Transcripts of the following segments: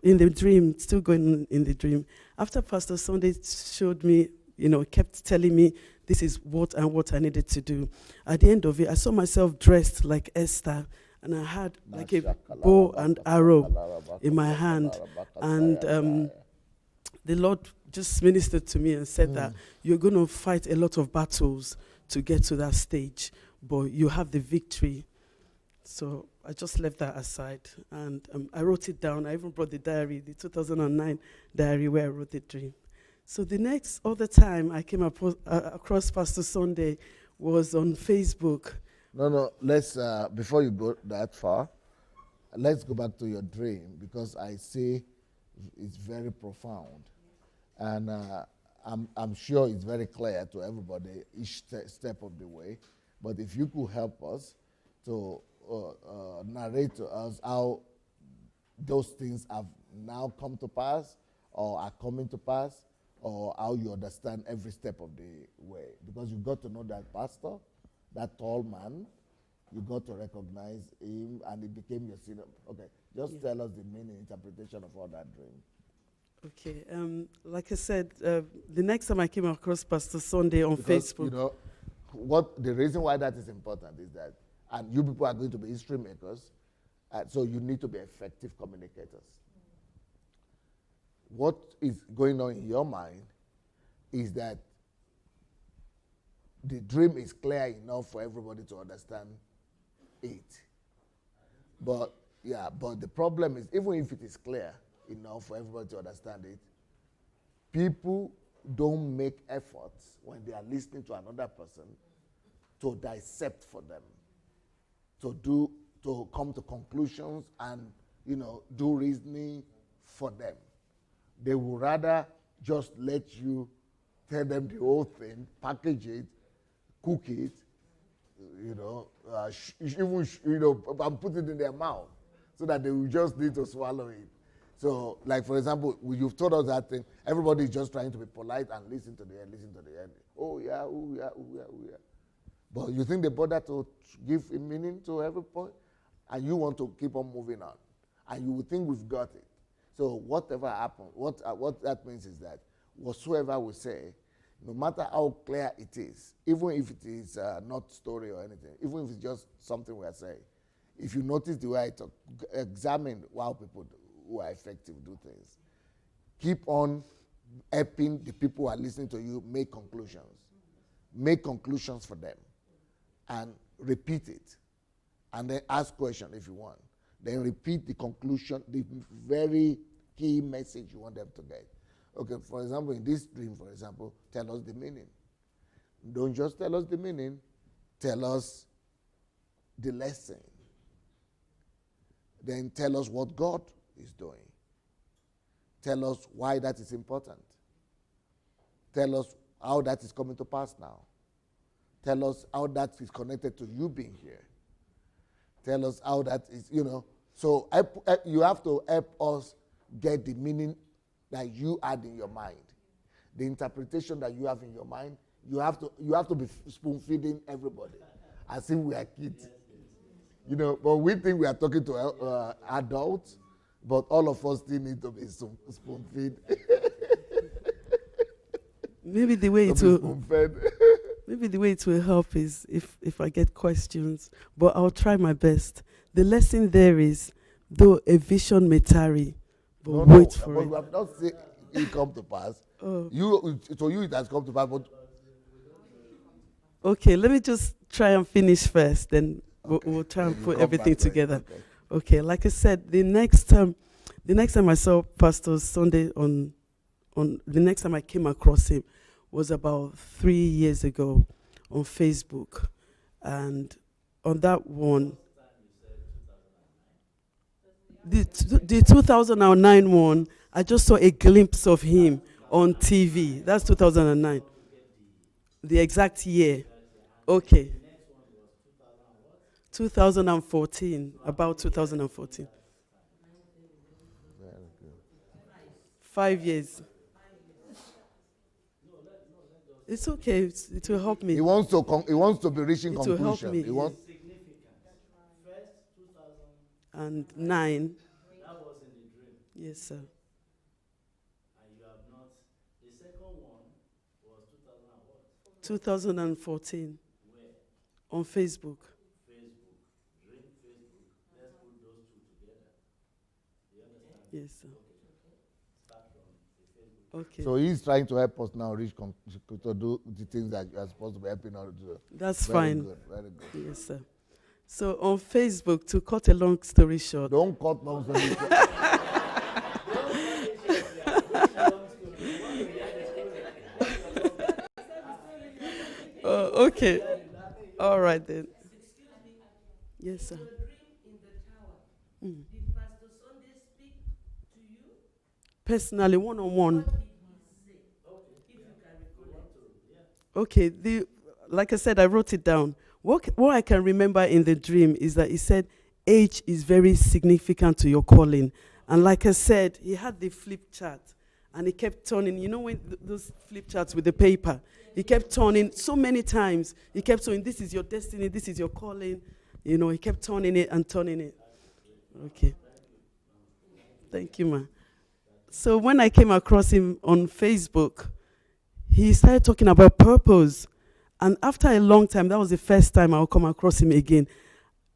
in the dream, still going in the dream. After Pastor Sunday showed me, kept telling me this is what and what I needed to do. At the end of it, I saw myself dressed like Esther, and I had like a bow and arrow in my hand. And the Lord just ministered to me and said that you're going to fight a lot of battles to get to that stage, but you have the victory. So I just left that aside, and I wrote it down. I even brought the diary, the 2009 diary where I wrote the dream. So the next other time I came across Pastor Sunday was on Facebook. No, let's, before you go that far, let's go back to your dream, because I see it's very profound. And I'm sure it's very clear to everybody each step of the way. But if you could help us to narrate to us how those things have now come to pass or are coming to pass, or how you understand every step of the way. Because you got to know that pastor, that tall man, you got to recognize him, and he became your senior. Okay, just tell us the meaning, interpretation of all that dream. Okay, like I said, the next time I came across Pastor Sunday on Facebook. The reason why that is important is that, and you people are going to be history makers, so you need to be effective communicators. What is going on in your mind is that the dream is clear enough for everybody to understand it. But the problem is, even if it is clear enough for everybody to understand it, people don't make efforts when they are listening to another person to dissect for them, to come to conclusions and do reasoning for them. They would rather just let you tell them the whole thing, package it, cook it, and put it in their mouth so that they will just need to swallow it. So, like, for example, you've told us that thing, everybody is just trying to be polite and listen to the end. Oh, yeah. But you think they bother to give a meaning to every point? And you want to keep on moving on. And you would think we've got it. So whatever happens, what that means is that whatsoever we say, no matter how clear it is, even if it is not story or anything, even if it's just something we are saying, if you notice the way I talk, examine how people who are effective do things. Keep on helping the people who are listening to you make conclusions. Make conclusions for them. And repeat it. And then ask questions if you want. Then repeat the conclusion, the very key message you want them to get. Okay, for example, in this dream, tell us the meaning. Don't just tell us the meaning, tell us the lesson. Then tell us what God is doing. Tell us why that is important. Tell us how that is coming to pass now. Tell us how that is connected to you being here. Tell us how that is, So you have to help us get the meaning that you had in your mind. The interpretation that you have in your mind, you have to be spoon-feeding everybody as if we are kids. But we think we are talking to adults, but all of us still need to be spoon-fed. Maybe the way it will help is if I get questions, but I'll try my best. The lesson there is, though a vision may tarry, but wait for it. We have not seen it come to pass. To you it has come to pass, but... Okay, let me just try and finish first, then we'll try and put everything together. Okay, like I said, the next time I saw Pastor Sunday on the next time I came across him was about 3 years ago on Facebook. And on that one, the 2009 one, I just saw a glimpse of him on TV. That's 2009. The exact year. Okay. 2014, about 2014. 5 years. It's okay. It will help me. He wants to be reaching conclusion. It will help me. He wants. And 9. That was in the dream. Yes, sir. And you have not. The second one was 2000 and what? 2014 Where? on Facebook. Facebook. Dream Facebook. Let's put those two together. Do you understand? Yes, sir. Okay. Start from the Facebook. Okay. So he's trying to help us now reach to do the things that you are supposed to be helping us to do. That's Very fine. good, very good. Yes, sir. So on Facebook, to cut a long story short, Don't cut nonsense. okay. All right then. Yes, sir. Mm. Personally, one on one. Okay. Like I said, I wrote it down. What I can remember in the dream is that he said, age is very significant to your calling. And like I said, he had the flip chart and he kept turning. You know when those flip charts with the paper? He kept turning so many times. He kept saying, this is your destiny, this is your calling. You know, he kept turning it and turning it. Okay. Thank you, ma. So when I came across him on Facebook, he started talking about purpose. And after a long time, that was the first time I'll come across him again.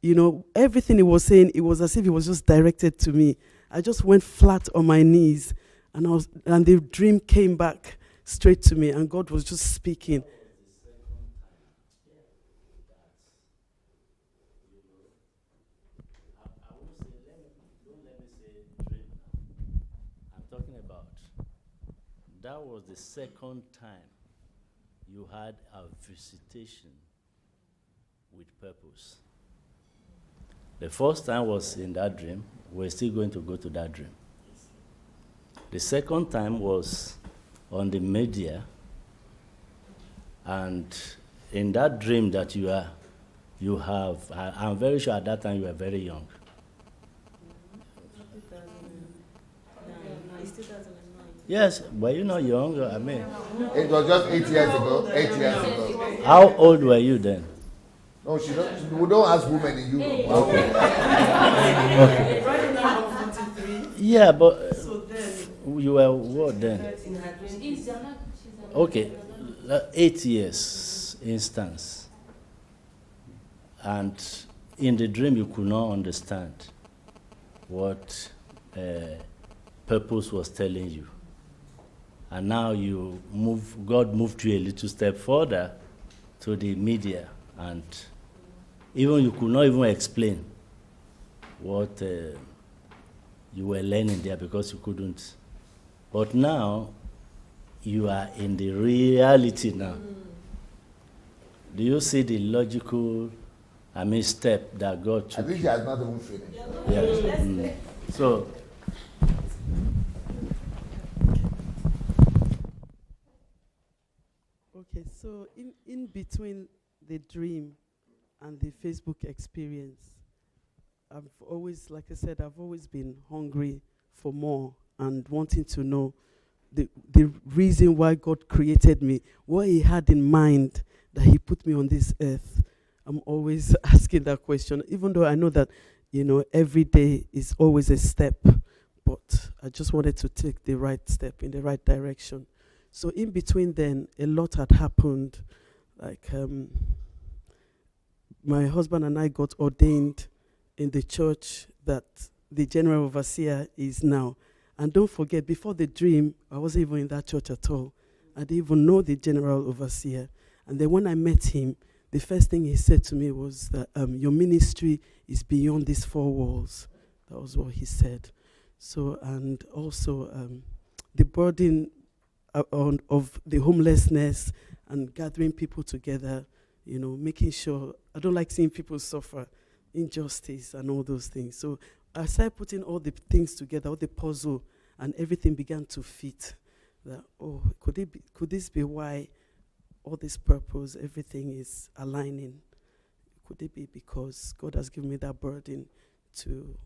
You know, everything he was saying, it was as if it was just directed to me. I just went flat on my knees, and the dream came back straight to me, and God was just speaking. I'm talking about that was the second time you had a visitation with purpose. The first time was in that dream. We're still going to go to that dream. The second time was on the media, and in that dream that you have, I'm very sure at that time you were very young. Yes, were you not young? I mean, It was just 8 years ago. 8 years ago. how old were you then? No, we don't ask women in Europe. Okay. Right now, I'm 43. Yeah, but So then, you were what then? Okay, 8 years instance. And in the dream, you could not understand what purpose was telling you. And now God moved you a little step further to the media, and even you could not even explain what you were learning there because you couldn't. But now, you are in the reality now. Do you see the logical, step that God took? I think she has not even finished. Yeah. So, okay, so in between the dream and the Facebook experience, I've always, like I said, I've always been hungry for more and wanting to know the reason why God created me, what he had in mind that he put me on this earth. I'm always asking that question, even though I know that, every day is always a step, but I just wanted to take the right step in the right direction. So in between then, a lot had happened. Like my husband and I got ordained in the church that the general overseer is now. And don't forget, before the dream, I wasn't even in that church at all. I didn't even know the general overseer. And then when I met him, the first thing he said to me was that your ministry is beyond these four walls. That was what he said. So, and also the burden of the homelessness and gathering people together, making sure, I don't like seeing people suffer, injustice and all those things. So I started putting all the things together, all the puzzle, and everything began to fit. That, could this be why all this purpose, everything is aligning? Could it be because God has given me that burden to,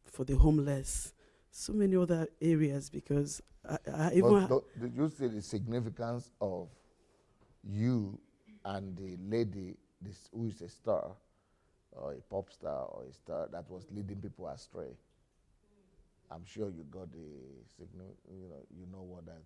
for the homeless, so many other areas, because I even... Did you see the significance of you and the lady who is a star, or a pop star, or a star that was leading people astray? I'm sure you got the signal. You know what that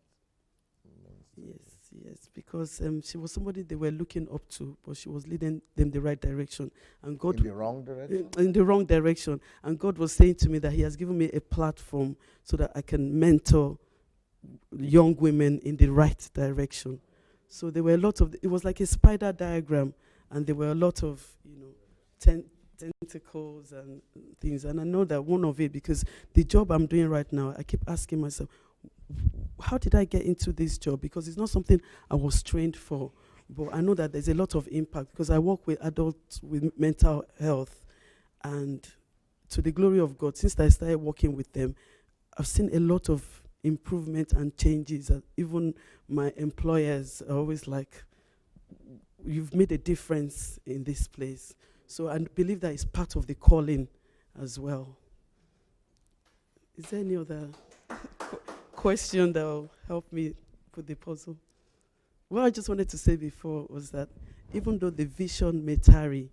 means. Yes, because she was somebody they were looking up to, but she was leading them the right direction, and God In the wrong direction. in the wrong direction. And God was saying to me that He has given me a platform so that I can mentor young women in the right direction. So there were a lot of, it was like a spider diagram, and there were a lot of, tentacles and things. And I know that one of it, because the job I'm doing right now, I keep asking myself, how did I get into this job? Because it's not something I was trained for. But I know that there's a lot of impact because I work with adults with mental health. And to the glory of God, since I started working with them, I've seen a lot of improvement and changes. Even my employers are always like, you've made a difference in this place. So I believe that is part of the calling as well. Is there any other question that will help me put the puzzle? What I just wanted to say before was that even though the vision may tarry,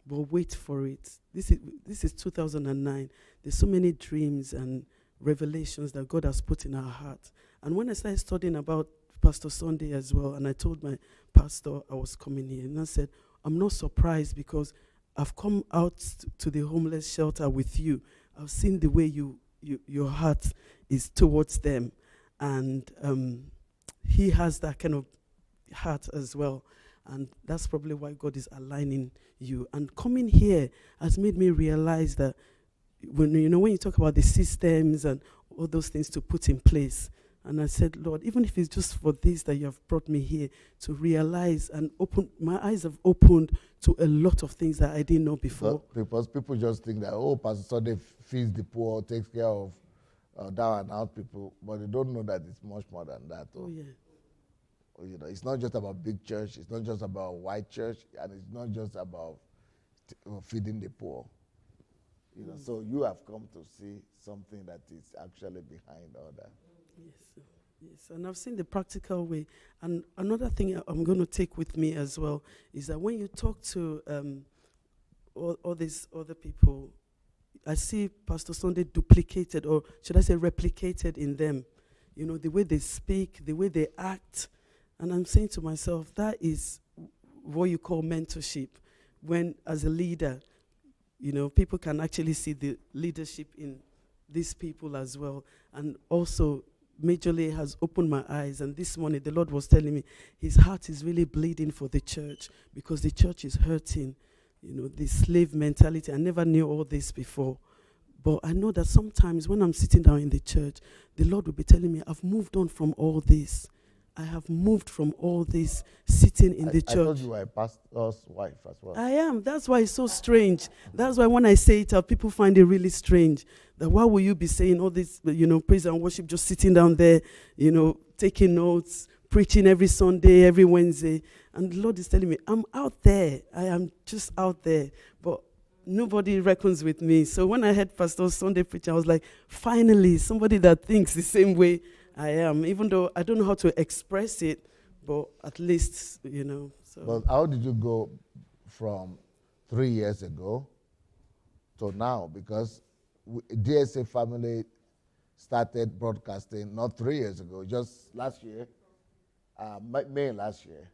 but wait for it. This is 2009. There's so many dreams and revelations that God has put in our heart. And when I started studying about Pastor Sunday as well, and I told my pastor I was coming here, and I said, I'm not surprised because I've come out to the homeless shelter with you. I've seen the way your heart is towards them. And he has that kind of heart as well. And that's probably why God is aligning you. And coming here has made me realize that when you talk about the systems and all those things to put in place, and I said, Lord, even if it's just for this that you have brought me here to realize and my eyes have opened to a lot of things that I didn't know before. Because people just think that, Pastor Sunday feeds the poor, takes care of down and out people, but they don't know that it's much more than that. Oh, yeah. It's not just about big church, it's not just about white church, and it's not just about feeding the poor. So you have come to see something that is actually behind all that. Yes, and I've seen the practical way. And another thing I'm going to take with me as well is that when you talk to all these other people, I see Pastor Sunday duplicated, or should I say replicated in them. The way they speak, the way they act. And I'm saying to myself, that is what you call mentorship. When, as a leader, people can actually see the leadership in these people as well. And also, majorly has opened my eyes. And this morning, the Lord was telling me his heart is really bleeding for the church because the church is hurting. The slave mentality. I never knew all this before. But I know that sometimes when I'm sitting down in the church, the Lord will be telling me, I've moved on from all this. I have moved from all this sitting in the church. I thought you were a pastor's wife as well. I am. That's why it's so strange. That's why when I say it out, people find it really strange. That why will you be saying all this, praise and worship, just sitting down there, taking notes, preaching every Sunday, every Wednesday. And the Lord is telling me, I'm out there. I am just out there. But nobody reckons with me. So when I heard Pastor Sunday preach, I was like, finally, somebody that thinks the same way I am, even though I don't know how to express it, but at least, So. Well, how did you go from 3 years ago to now? Because DSA family started broadcasting not 3 years ago, just last year, May last year,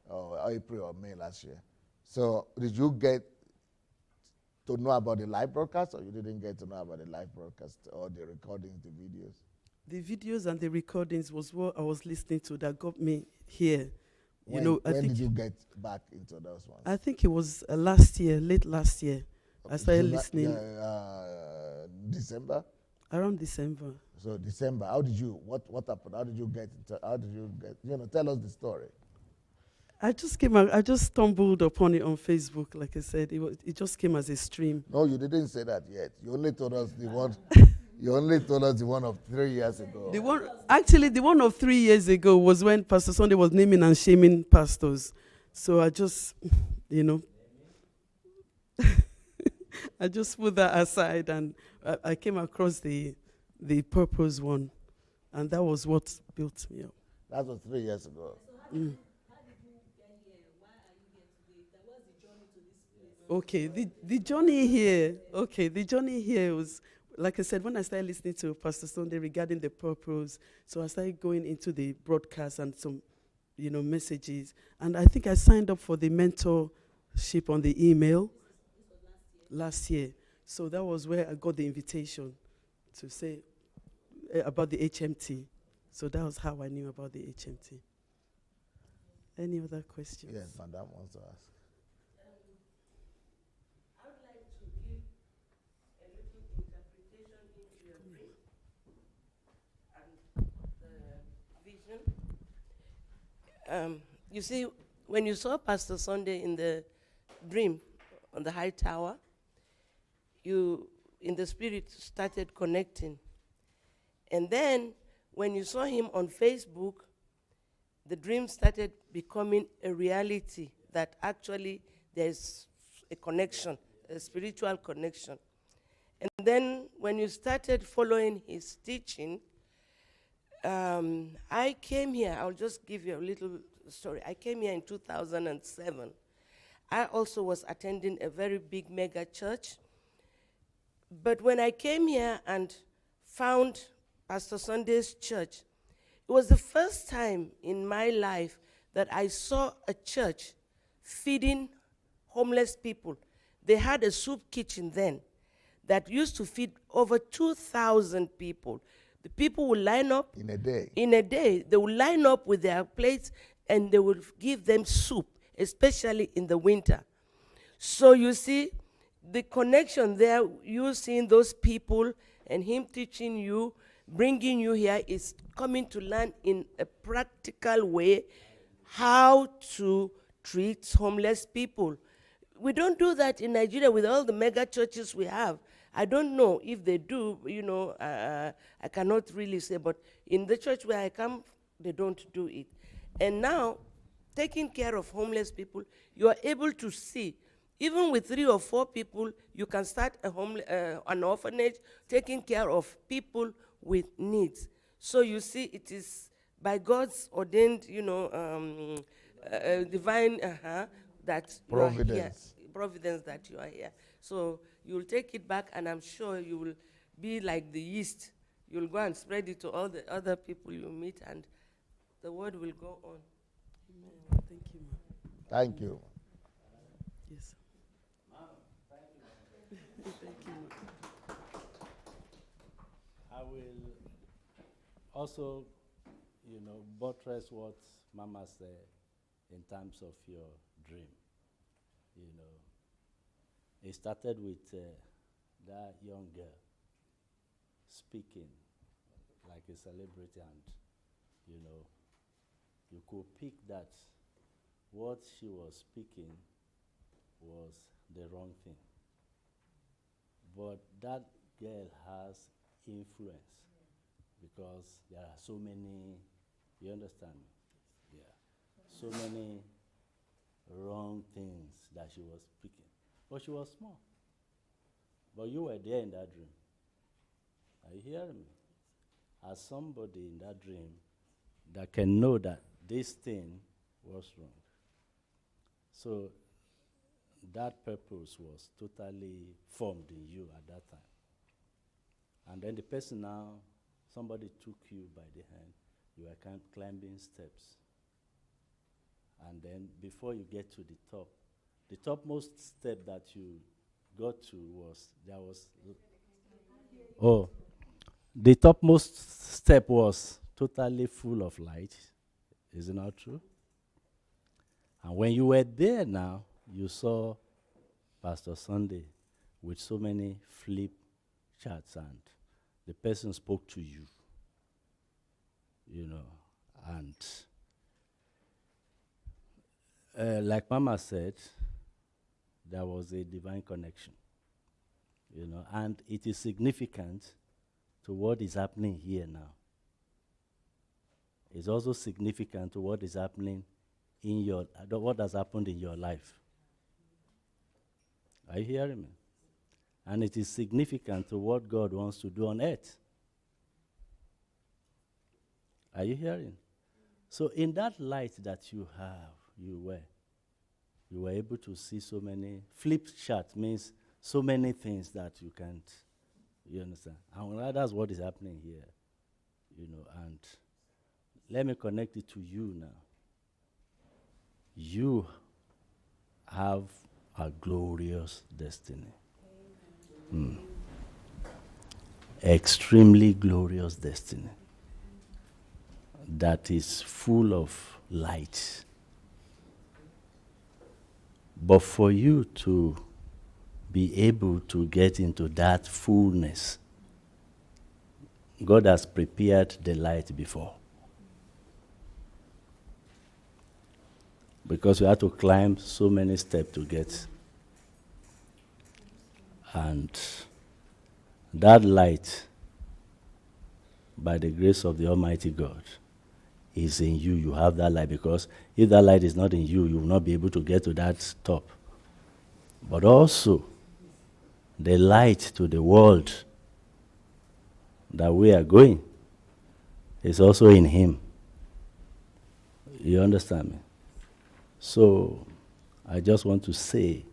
or April or May last year. So did you get to know about the live broadcast, or you didn't get to know about the live broadcast or the recordings, the videos? The videos and the recordings was what I was listening to that got me here. When did you get back into those ones? I think it was last year, late last year. Okay. I started listening. December? Around December. So December, what happened? How did you get, tell us the story. I just stumbled upon it on Facebook, like I said. It just came as a stream. No, you didn't say that yet. You only told us the one. You only told us the one of 3 years ago. The one of 3 years ago was when Pastor Sunday was naming and shaming pastors. So I just, I just put that aside, and I came across the purpose one, and that was what built me up. That was 3 years ago. So how did you get here? Why are you here today? What's the journey to this place? Okay, the journey here. Okay, the journey here was like I said, when I started listening to Pastor Sunday regarding the purpose, so I started going into the broadcast and some, messages. And I think I signed up for the mentorship on the email last year. So that was where I got the invitation to say about the HMT. So that was how I knew about the HMT. Any other questions? Yes, Madam wants to ask. I would like to give a little interpretation into your dream and the vision. You see, when you saw Pastor Sunday in the dream on the high tower, you, in the spirit, started connecting. And then, when you saw him on Facebook, the dream started becoming a reality, that actually there's a connection, a spiritual connection. And then when you started following his teaching, I came here, I'll just give you a little story. I came here in 2007. I also was attending a very big mega church. But when I came here and found Pastor Sunday's church, it was the first time in my life that I saw a church feeding homeless people. They had a soup kitchen then that used to feed over 2,000 people. The people would line up. In a day? In a day, they would line up with their plates and they would give them soup, especially in the winter. So you see, the connection there, you seeing those people and him teaching you, bringing you here, is coming to learn in a practical way how to treat homeless people. We don't do that in Nigeria with all the mega churches we have. I don't know if they do, I cannot really say, but in the church where I come, they don't do it. And now, taking care of homeless people, you are able to see, even with 3 or 4 people, you can start an orphanage, taking care of people with needs. So you see, it is by God's ordained, divine that Providence. you are here. Providence that you are here. So you'll take it back, and I'm sure you will be like the yeast. You'll go and spread it to all the other people you meet, and the word will go on. Amen. Thank you, ma'am. Thank you. Yes. Thank you, ma'am. I will also, buttress what Mama said in terms of your dream. It started with that young girl speaking like a celebrity, and, you could pick that what she was speaking was the wrong thing. But that girl has influence because there are so many, you understand? Yeah. So many wrong things that she was speaking. But she was small. But you were there in that dream. Are you hearing me? As somebody in that dream that can know that this thing was wrong. So that purpose was totally formed in you at that time. And then the person now, somebody took you by the hand, you were climbing steps. And then before you get to the top, the topmost step that you got to the topmost step was totally full of light. Is it not true? And when you were there now, you saw Pastor Sunday with so many flip charts, and the person spoke to you, and like Mama said, there was a divine connection, and it is significant to what is happening here now. It's also significant to what is happening in what has happened in your life. Are you hearing me? And it is significant to what God wants to do on earth. Are you hearing? So in that light that you were able to see so many. Flip chart means so many things that you can't You understand? And that's what is happening here. And let me connect it to you now. You have a glorious destiny. Extremely glorious destiny that is full of light. But for you to be able to get into that fullness, God has prepared the light before. Because you have to climb so many steps to get. And that light, by the grace of the Almighty God, is in you. You have that light, because if that light is not in you, you will not be able to get to that top. But also, the light to the world that we are going is also in Him. You understand me? So, I just want to say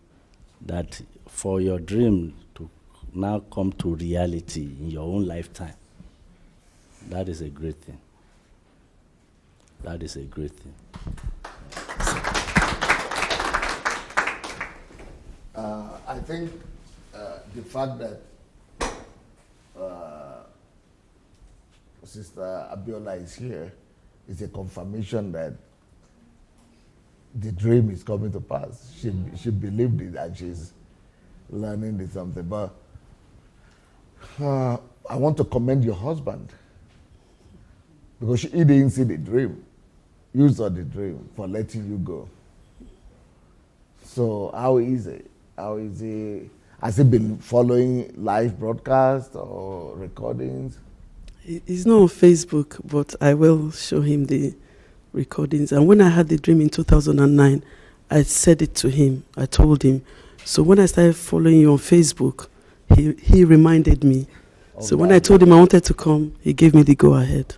that for your dream to now come to reality in your own lifetime, that is a great thing. That is a great thing. I think the fact that Sister Abiola is here is a confirmation that the dream is coming to pass. She believed it and she's learning something. But I want to commend your husband, because he didn't see the dream. You saw the dream for letting you go. So how is it? How is he? Has he been following live broadcasts or recordings? He's not on Facebook, but I will show him the recordings. And when I had the dream in 2009, I said it to him. I told him. So when I started following you on Facebook, he reminded me. So when I told him I wanted to come, he gave me the go-ahead.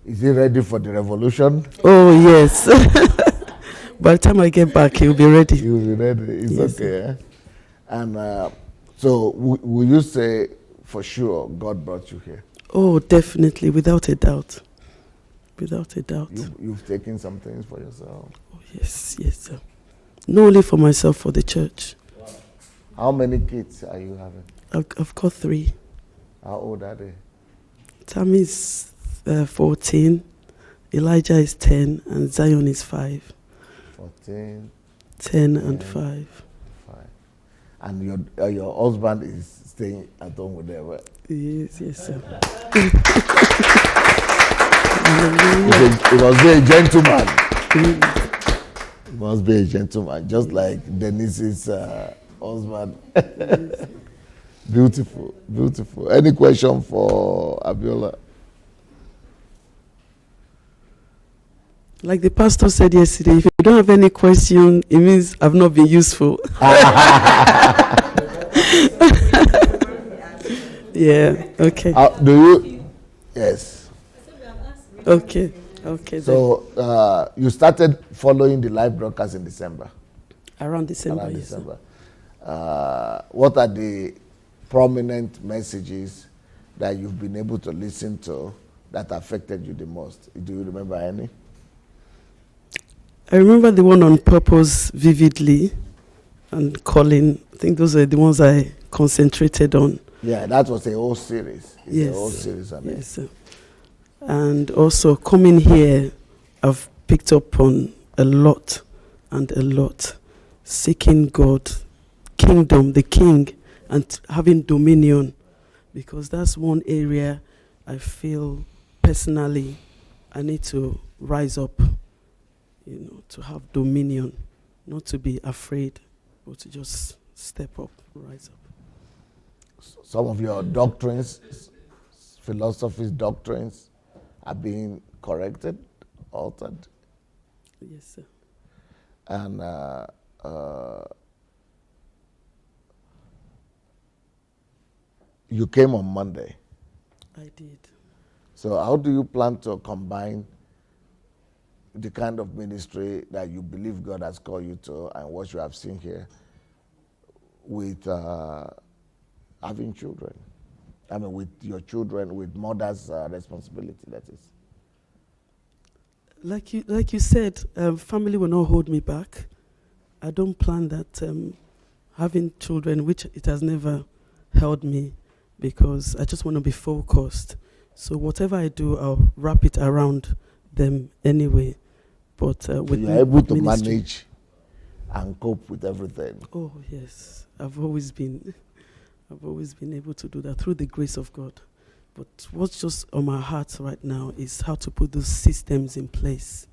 Is he ready for the revolution? Oh, yes. By the time I get back, he'll be ready. He'll be ready. It's Yes. okay. Eh? And so will you say for sure God brought you here? Oh, definitely, without a doubt. Without a doubt. You've taken some things for yourself. Oh, yes, yes, sir. Not only for myself, for the church. How many kids are you having? I've got 3. How old are they? Tammy is 14, Elijah is 10, and Zion is 5. 14, 10 and 10. 5. 5. And your husband is staying at home with them, right? Yes, yes, sir. He must be a gentleman. He must be a gentleman, just like Denise's husband. Beautiful, beautiful. Any question for Abiola? Like the pastor said yesterday, if you don't have any question, it means I've not been useful. Yeah, okay. Do you? Yes. Okay, okay. So you started following the live broadcast in December. Around December, Around yes. December. What are the prominent messages that you've been able to listen to that affected you the most? Do you remember any? I remember the one on purpose vividly and calling. I think those are the ones I concentrated on. Yeah, that was a whole series. It's Yes. a whole series on it. Yes, sir. And also coming here, I've picked up on a lot and a lot. Seeking God, kingdom, the king, and having dominion. Because that's one area I feel personally I need to rise up, to have dominion, not to be afraid, but to just step up, rise up. Some of your doctrines, philosophies, doctrines are being corrected, altered. Yes, sir. And you came on Monday. I did. So how do you plan to combine the kind of ministry that you believe God has called you to and what you have seen here with having children? I mean, with your children, with mother's responsibility, that is. Like you said, family will not hold me back. I don't plan that having children, which it has never held me, because I just want to be focused. So whatever I do, I'll wrap it around them anyway. But with you're able to ministry, manage and cope with everything. Oh yes, I've always been able to do that through the grace of God. But what's just on my heart right now is how to put those systems in place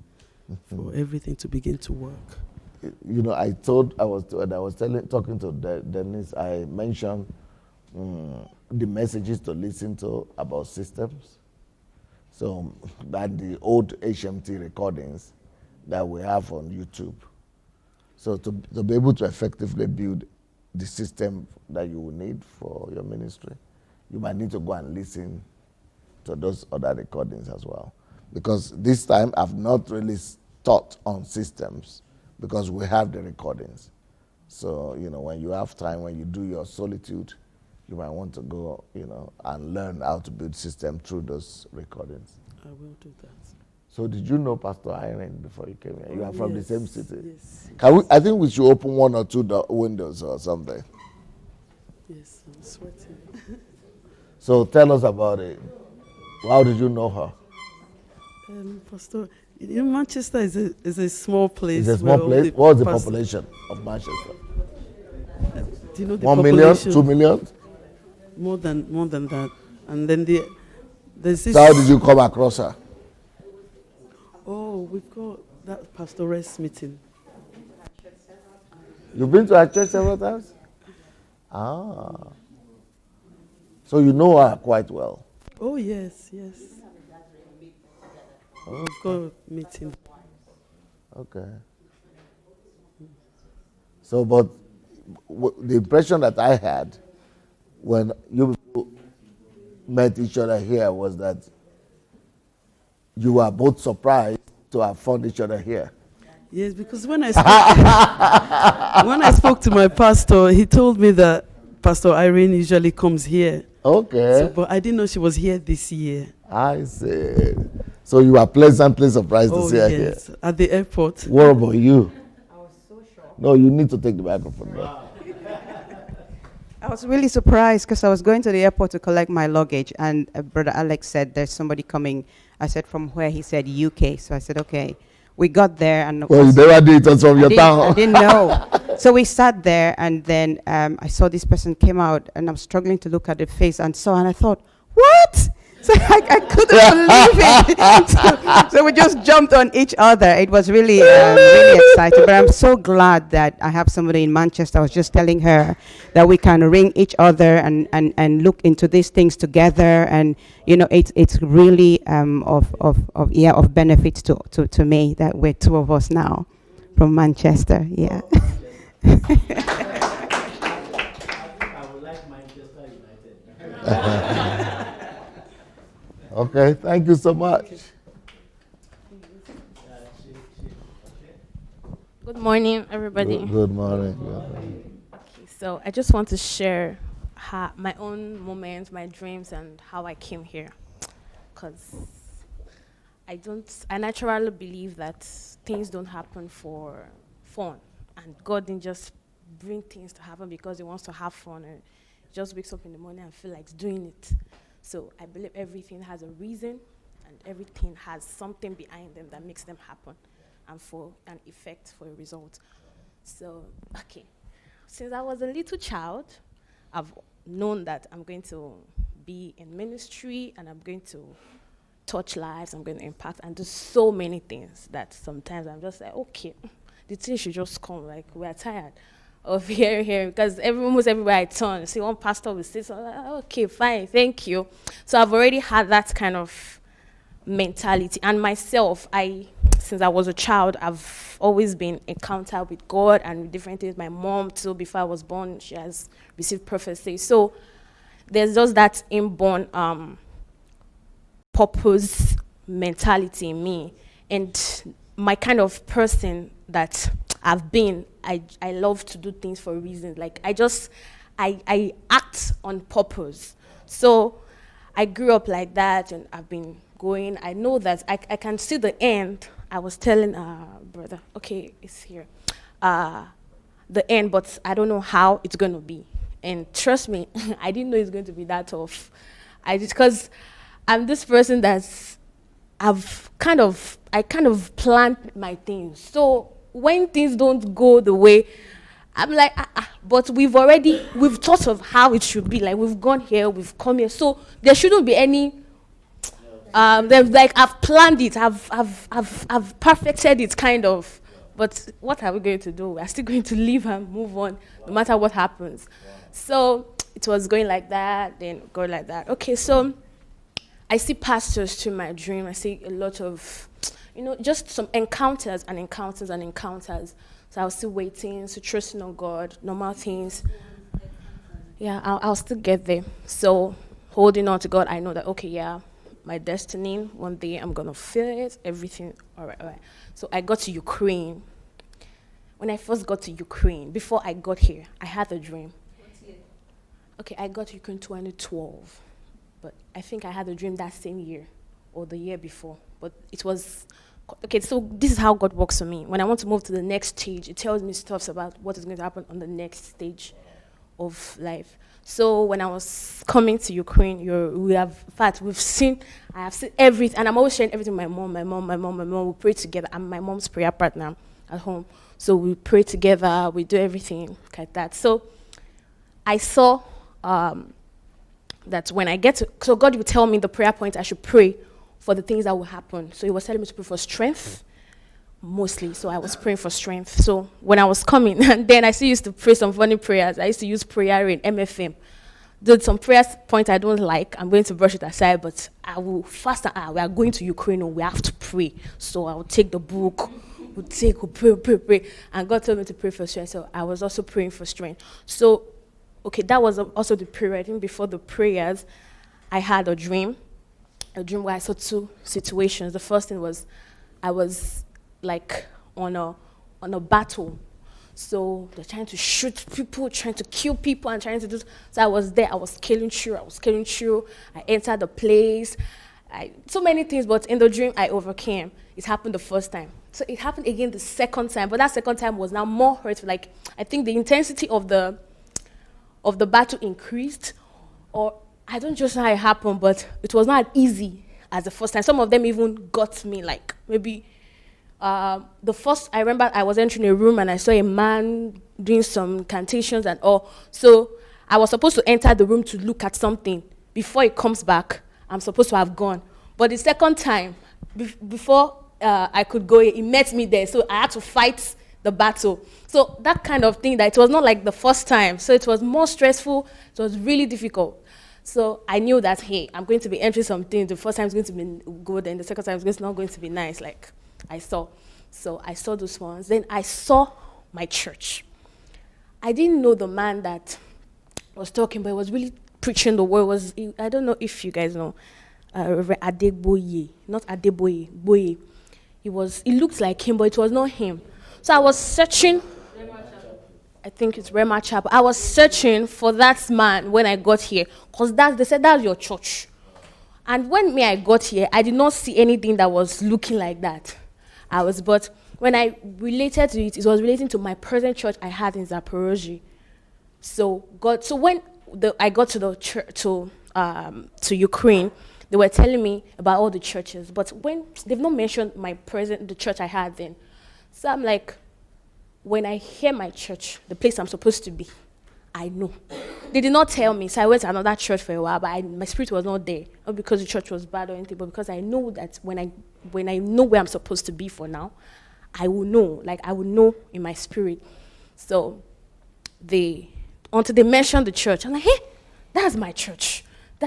for everything to begin to work. You know, talking to Dennis, I mentioned the messages to listen to about systems. So, and the old HMT recordings that we have on YouTube. So to be able to effectively build the system that you will need for your ministry, you might need to go and listen to those other recordings as well. Because this time I've not really taught on systems because we have the recordings. So, you know, when you have time, when you do your solitude, you might want to go, you know, and learn how to build system through those recordings. I will do that. So did you know Pastor Irene before you came here? You are from the Yes, same city. Yes. I think we should open one or two windows or something. Yes, I'm sweating. So tell us about it. How did you know her? Pastor, you know, Manchester is a small place. It's a small where all place. What's the past- population of Manchester? Do you know the 1 million? population? 2 million? More than that. And then there's this. So how did you come across her? Oh, we've got that pastoress meeting. You've been to our church several times? Ah. So you know her quite well. Oh yes. We've got a meeting. Okay. So, but the impression that I had when you met each other here was that you were both surprised to have found each other here. Yes, because when I spoke to my pastor, he told me that Pastor Irene usually comes here. Okay. So, but I didn't know she was here this year. I see. So you are pleasantly surprised to see her here. At the airport. What about you? I was so shocked. No, you need to take the microphone now. I was really surprised because I was going to the airport to collect my luggage, and Brother Alex said there's somebody coming. I said from where? He said UK. So I said okay. We got there and Well, you never did it from your town. I didn't know. So we sat there, and then I saw this person came out, and I was struggling to look at the face, and I thought, what? So I couldn't believe it. So we just jumped on each other. It was really, really exciting. But I'm so glad that I have somebody in Manchester. I was just telling her that we can ring each other and look into these things together. And you know, it's really of benefit to me that we're two of us now from Manchester. Yeah. I would like Manchester United. Okay, thank you so much. Good morning, everybody. Good morning. Good morning. Okay, so I just want to share my own moments, my dreams, and how I came here. Because I naturally believe that things don't happen for fun. And God didn't just bring things to happen because he wants to have fun and just wakes up in the morning and feel like doing it. So I believe everything has a reason and everything has something behind them that makes them happen and for an effect, for a result. So, okay. Since I was a little child, I've known that I'm going to be in ministry and I'm going to touch lives, I'm going to impact and do so many things that sometimes I'm just like, okay, the thing should just come, like we're tired of hearing, because almost everywhere I turn, see one pastor will say something, like, okay, fine, thank you. So I've already had that kind of mentality. And myself, since I was a child, I've always been encountered with God and with different things. My mom, too, before I was born, she has received prophecy. So there's just that inborn purpose mentality in me. And my kind of person that I've been, I love to do things for a reason. Like I act on purpose. So I grew up like that, and I've been going. I know that I can see the end. I was telling brother, okay, it's here. The end, but I don't know how it's going to be. And trust me, I didn't know it's going to be that tough. Because I'm this person that's, I kind of planned my things. So when things don't go the way, I'm like, but we've thought of how it should be. Like, we've gone here, we've come here. So there shouldn't be any, I've planned it, I've perfected it, kind of. But what are we going to do? We're still going to live and move on, no matter what happens. So it was going like that, then going like that. Okay, so I see pastors to my dream. I see a lot of, just some encounters and encounters and encounters. So I was still waiting, so trusting on God, normal things. Yeah, I'll still get there. So holding on to God, I know that, okay, yeah, my destiny, one day I'm going to feel it, everything, all right. So I got to Ukraine. When I first got to Ukraine, before I got here, I had a dream. What year? Okay, I got to Ukraine 2012. But I think I had a dream that same year or the year before. But it was, okay, so this is how God works for me. When I want to move to the next stage, it tells me stuff about what is going to happen on the next stage of life. So when I was coming to Ukraine, I have seen everything, and I'm always sharing everything with my mom. We pray together. I'm my mom's prayer partner at home. So we pray together, we do everything like that. So I saw that when I get to, so God would tell me the prayer point I should pray for the things that will happen. So he was telling me to pray for strength, mostly. So I was praying for strength. So when I was coming, and then I still used to pray some funny prayers. I used to use prayer in MFM. Did some prayer point I don't like. I'm going to brush it aside, but I will fast. We are going to Ukraine, and we have to pray. So I will take the book, we'll pray. And God told me to pray for strength. So I was also praying for strength. So, okay, that was also the prayer. I think before the prayers, I had a dream where I saw two situations. The first thing was, I was like on a battle. So they're trying to shoot people, trying to kill people, and trying to do. So I was there. I was killing through. I entered the place. So many things, but in the dream I overcame. It happened the first time. So it happened again the second time, but that second time was now more hurtful. Like, I think the intensity of the battle increased, or I don't just know how it happened, but it was not easy as the first time. Some of them even got me, like maybe. The first, I remember I was entering a room and I saw a man doing some incantations and all. So I was supposed to enter the room to look at something. Before he comes back, I'm supposed to have gone. But the second time, before I could go, he met me there. So I had to fight the battle. So that kind of thing, that it was not like the first time. So it was more stressful. It was really difficult. So I knew that, hey, I'm going to be entering something. The first time is going to be good, and the second time is not going to be nice. Like, I saw. So I saw those ones. Then I saw my church. I didn't know the man that was talking, but he was really preaching the word. I don't know if you guys know, Reverend Adeboye, not Adeboye, Boye. He looked like him, but it was not him. So I was searching. I think it's Rema Chapel. I was searching for that man when I got here, because they said that's your church. And when I got here, I did not see anything that was looking like that. But when I related to it, it was relating to my present church I had in Zaporozhye. So when I got to the church, to Ukraine, they were telling me about all the churches. But when they've not mentioned the church I had then. So I'm like, when I hear my church, the place I'm supposed to be, I know. They did not tell me, so I went to another church for a while, but my spirit was not there. Not because the church was bad or anything, but because I know that when I know where I'm supposed to be for now, I will know. Like, I will know in my spirit. So until they mentioned the church, I'm like, hey, that's my church.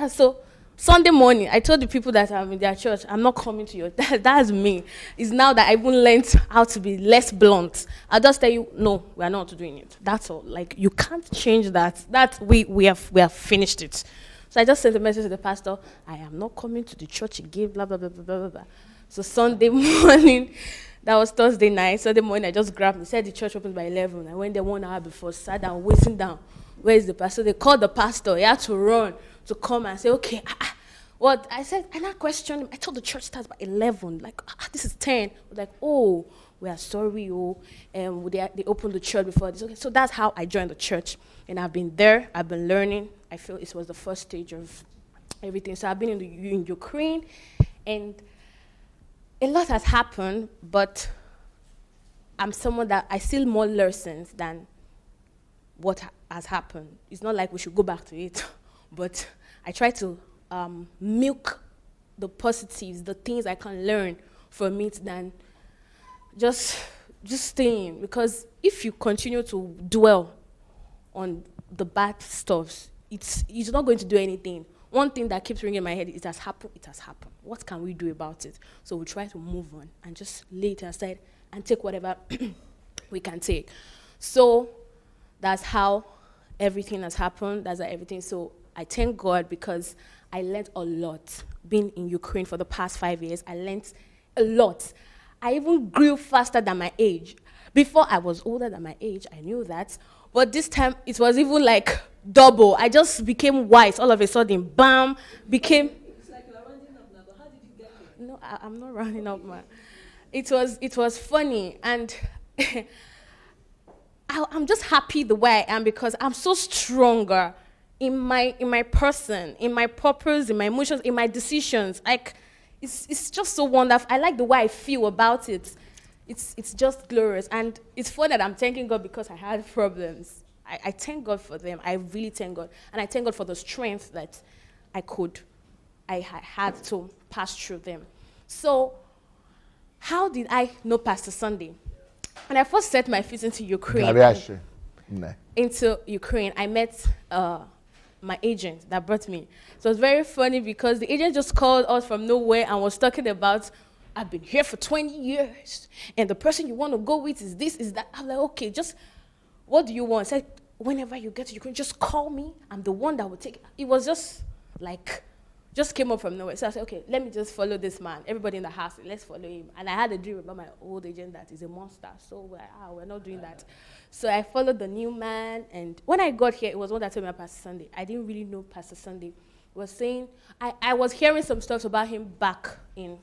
So Sunday morning, I told the people that I'm in their church, I'm not coming to your, that's me. It's now that I even learned how to be less blunt. I'll just tell you, no, we are not doing it. That's all. Like, you can't change that. We have finished it. So I just sent a message to the pastor, I am not coming to the church again, blah, blah, blah, blah, blah, blah. So Sunday morning, that was Thursday night. Sunday morning, I just grabbed, they said the church opens by 11. I went there 1 hour before, sat down, waiting down. where is the pastor? They called the pastor. He had to run to come and say, okay, what? I said, and I questioned him. I told the church starts by 11. Like, this is 10. Like, oh, we are sorry, they opened the church before this. Okay, so that's how I joined the church. And I've been there. I've been learning. I feel it was the first stage of everything. So I've been in Ukraine, and a lot has happened, but I'm someone that I still more lessons than what has happened. It's not like we should go back to it, but I try to milk the positives, the things I can learn from it than just staying. Because if you continue to dwell on the bad stuff, it's not going to do anything. One thing that keeps ringing in my head is it has happened. What can we do about it? So we try to move on and just lay it aside and take whatever we can take. So that's how everything has happened. That's everything. So I thank God because I learned a lot. Being in Ukraine for the past 5 years, I learned a lot. I even grew faster than my age. Before I was older than my age, I knew that. But this time, it was even like double. I just became wise all of a sudden. Bam, became... It's like you're rounding up now, but how did you get here? No, I'm not rounding up, man. It was funny, and I'm just happy the way I am because I'm so stronger in my person, in my purpose, in my emotions, in my decisions. Like, it's just so wonderful. I like the way I feel about it. It's just glorious. And it's funny that I'm thanking God because I had problems. I thank God for them. I really thank God. And I thank God for the strength that I had to pass through them. So, how did I know Pastor Sunday? When I first set my feet into Ukraine, I met my agent that brought me. So it was very funny because the agent just called us from nowhere and was talking about, I've been here for 20 years, and the person you want to go with is this, is that. I'm like, okay, just, what do you want? I said, whenever you get to Ukraine, just call me. I'm the one that will take it. It was just like, just came up from nowhere. So I said, okay, let me just follow this man. Everybody in the house, let's follow him. And I had a dream about my old agent that is a monster. So we're not doing that. So I followed the new man. And when I got here, it was one that told me about Pastor Sunday. I didn't really know Pastor Sunday. He was saying, I was hearing some stuff about him back in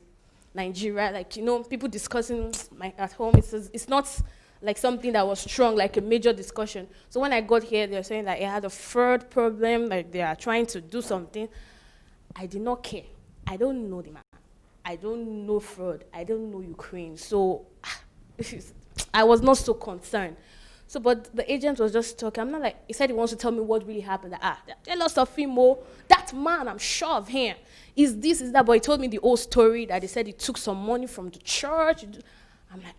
Nigeria. Like, people discussing at home. It's not like something that was strong, like a major discussion. So when I got here, they were saying that he had a fraud problem, like they are trying to do something. I did not care. I don't know the man. I don't know fraud. I don't know Ukraine. So I was not so concerned. So, but the agent was just talking. I'm not like, he said he wants to tell me what really happened. There are lots of him. That man, I'm sure of him. Is this, is that? But he told me the whole story that he said he took some money from the church. I'm like,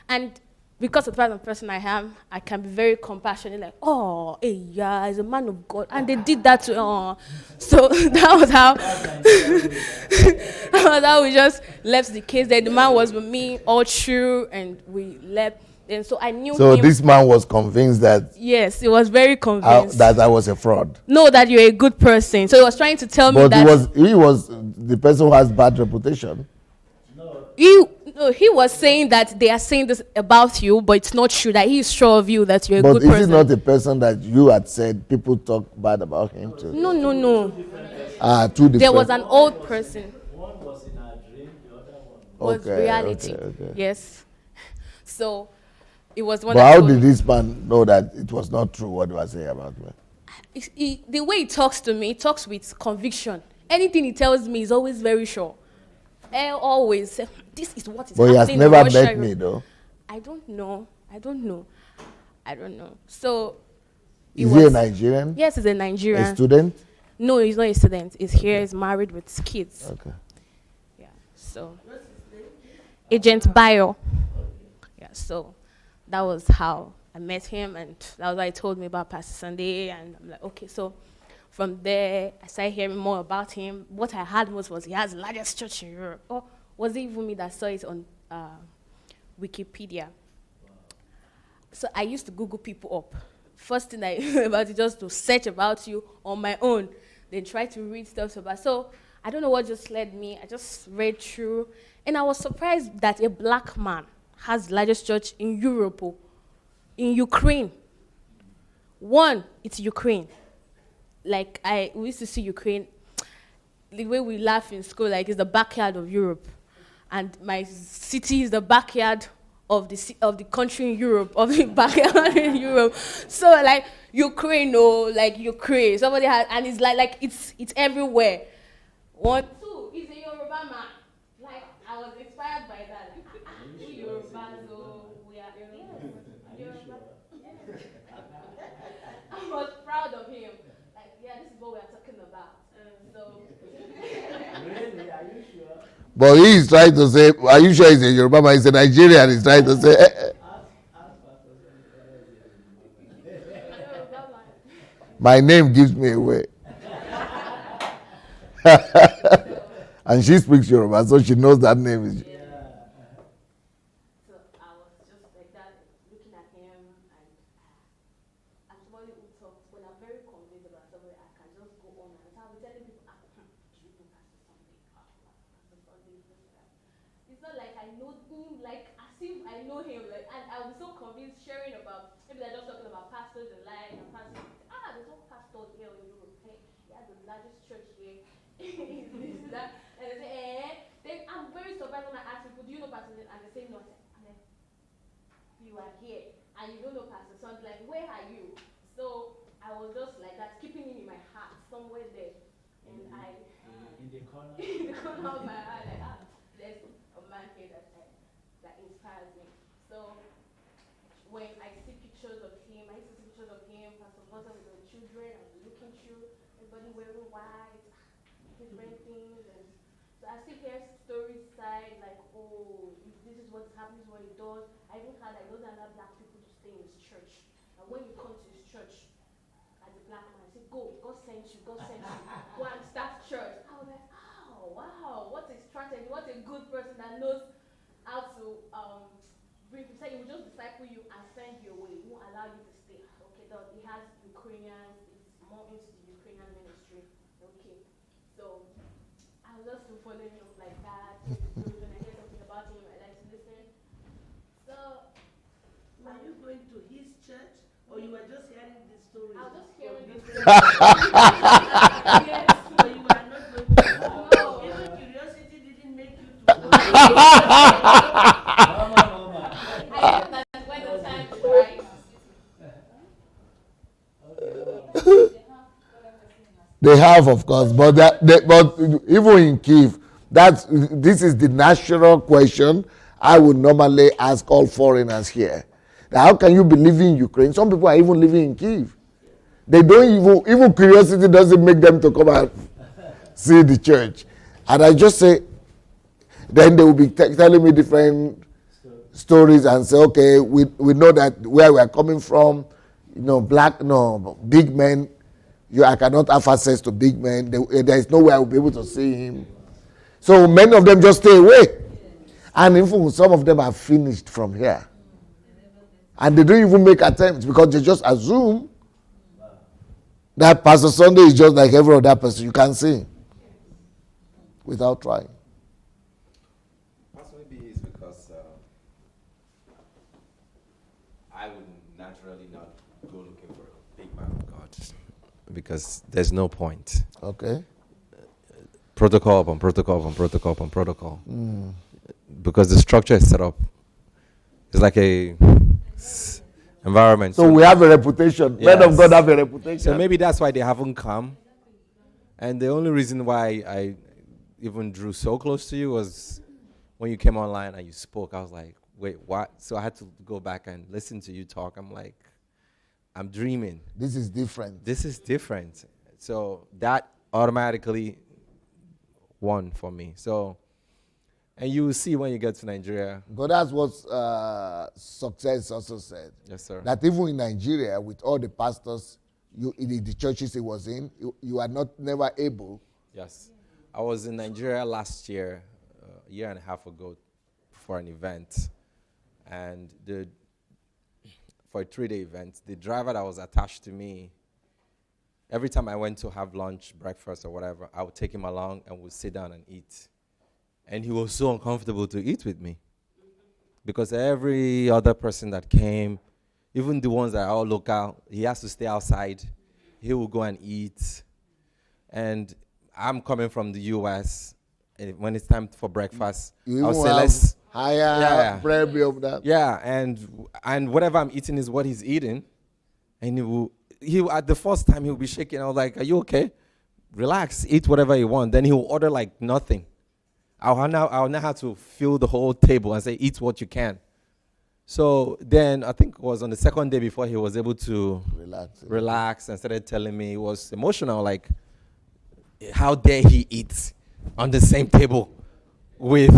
And because of the type of person I am, I can be very compassionate, like, oh, hey, yeah, he's a man of God. And they did that to So that was how we just left the case. Then the man was with me all through, and we left. And so I knew him. So this man was convinced that... Yes, he was very convinced. that I was a fraud. No, that you're a good person. So he was trying to tell me that... But he was the person who has bad reputation. He was saying that they are saying this about you, but it's not true, that he's sure of you, that you're a good person. But is he not a person that you had said people talk bad about him too? No. Two different. There was an old person. One was in our dream, the other one Was reality. Okay. Yes. So it was one. But how did this man know that it was not true what he was saying about me? The way he talks to me, he talks with conviction. Anything he tells me is always very sure. Always, this is what is happening. But he has never met me, though. I don't know. So, is he a Nigerian? Yes, he's a Nigerian. A student? No, he's not a student. He's here. He's married with kids. Okay. Yeah. So, Agent Bio. Yeah. So, that was how I met him, and that was why he told me about Pastor Sunday, and I'm like, okay, so. From there, I started hearing more about him. What I heard most was he has the largest church in Europe. Or was it even me that saw it on Wikipedia? So I used to Google people up. First thing I knew about it, just to search about you on my own, then try to read stuff about. So I don't know what just led me. I just read through, and I was surprised that a black man has the largest church in Europe, in Ukraine. One, it's Ukraine. Like we used to see Ukraine, the way we laugh in school, like it's the backyard of Europe, and my city is the backyard of the country in Europe, of the backyard in Europe. So like Ukraine, like Ukraine. Somebody has, and it's like it's everywhere. One, two, he's a Yoruba man. Like I was inspired by that. Like, we Yorubas, we are Yoruba. I was proud of him. Like, yeah, this is what we are talking about. So. Really? Are you sure? But he is trying to say, are you sure he's a Yoruba man? He's a Nigerian. He's trying to say, my name gives me away. And she speaks Yoruba, so she knows that name is. So I was just like that, looking at him, and somebody who talks, when I'm very convinced about somebody, I can just go on and I'll be telling people, do you know Pastor Sunday? Pastor Sunday, it's not like I know him, like as if I know him, like, and I'll be so convinced sharing about, maybe they're just talking about pastors in life, and pastors, there's no pastor here in Europe, hey, he has the largest church here, this, that, and they say, then I'm very surprised when I ask people, do you know Pastor Sunday? And they say no. I say, you are here and you don't know Pastor Son, like where are you? So I was just like that, keeping him in my heart somewhere there, and in the corner. in the corner of my heart, like there's a man here that inspires me. So when I see pictures of him, I used to see pictures of him, Pastor Walter with the children, and looking through, everybody wearing white, different things, and so I still hear stories side like, oh, this is what's happening, this is what he does. I even heard that he doesn't allow black people to stay in his church. And when you come to his church, as a black man, I say, go, God sent you, go and start church. I was like, oh, wow, what a strategy, what a good person that knows how to bring people. He will just disciple you and send you away. He won't allow you to stay. Okay, he has Ukrainians, he's more into the Ukrainian ministry. Okay, so I was just following him like that. When I hear something about him, I like to listen. So, Were you going to his church, or you were just hearing the stories? I was just hearing this. Yes, so you were not going to. No. Even curiosity didn't make you to go. I think that when the time is right. They have, of course, but but even in Kiev, this is the national question I would normally ask all foreigners here. Now, how can you be living in Ukraine? Some people are even living in Kiev. They don't even curiosity doesn't make them to come and see the church. And I just say, then they will be telling me different stories and say, okay, we know that where we are coming from, big men. I cannot have access to big men. There is no way I will be able to see him. So many of them just stay away. And even some of them are finished from here. And they don't even make attempts because they just assume that Pastor Sunday is just like every other person. You can't see him without trying. Perhaps maybe it's because I would naturally not go looking for a big man of God because there's no point. Okay. Protocol upon protocol upon protocol upon protocol. Because the structure is set up. It's like a environment. So we have a reputation. Yes. Men of God have a reputation. So maybe that's why they haven't come. And the only reason why I even drew so close to you was when you came online and you spoke. I was like, wait, what? So I had to go back and listen to you talk. I'm like, I'm dreaming. This is different. This is different. So that automatically won for me. So, and you will see when you get to Nigeria. But that's what Success also said. Yes, sir. That even in Nigeria, with all the pastors, in the churches he was in, you are never able. Yes. I was in Nigeria last year, a year and a half ago, for an event. And for a 3-day event, the driver that was attached to me, every time I went to have lunch, breakfast, or whatever, I would take him along and we'd sit down and eat. And he was so uncomfortable to eat with me. Because every other person that came, Even the ones that are all local, he has to stay outside. He will go and eat. And I'm coming from the US. And when it's time for breakfast, You I'll even say, have let's... higher Yeah. bread of that. Yeah, and whatever I'm eating is what he's eating. And he at the first time, he'll be shaking. I was like, are you okay? Relax, eat whatever you want. Then he'll order like nothing. I'll now have to fill the whole table and say, eat what you can. So then I think it was on the second day before he was able to relax and started telling me. He was emotional, like, how dare he eat on the same table with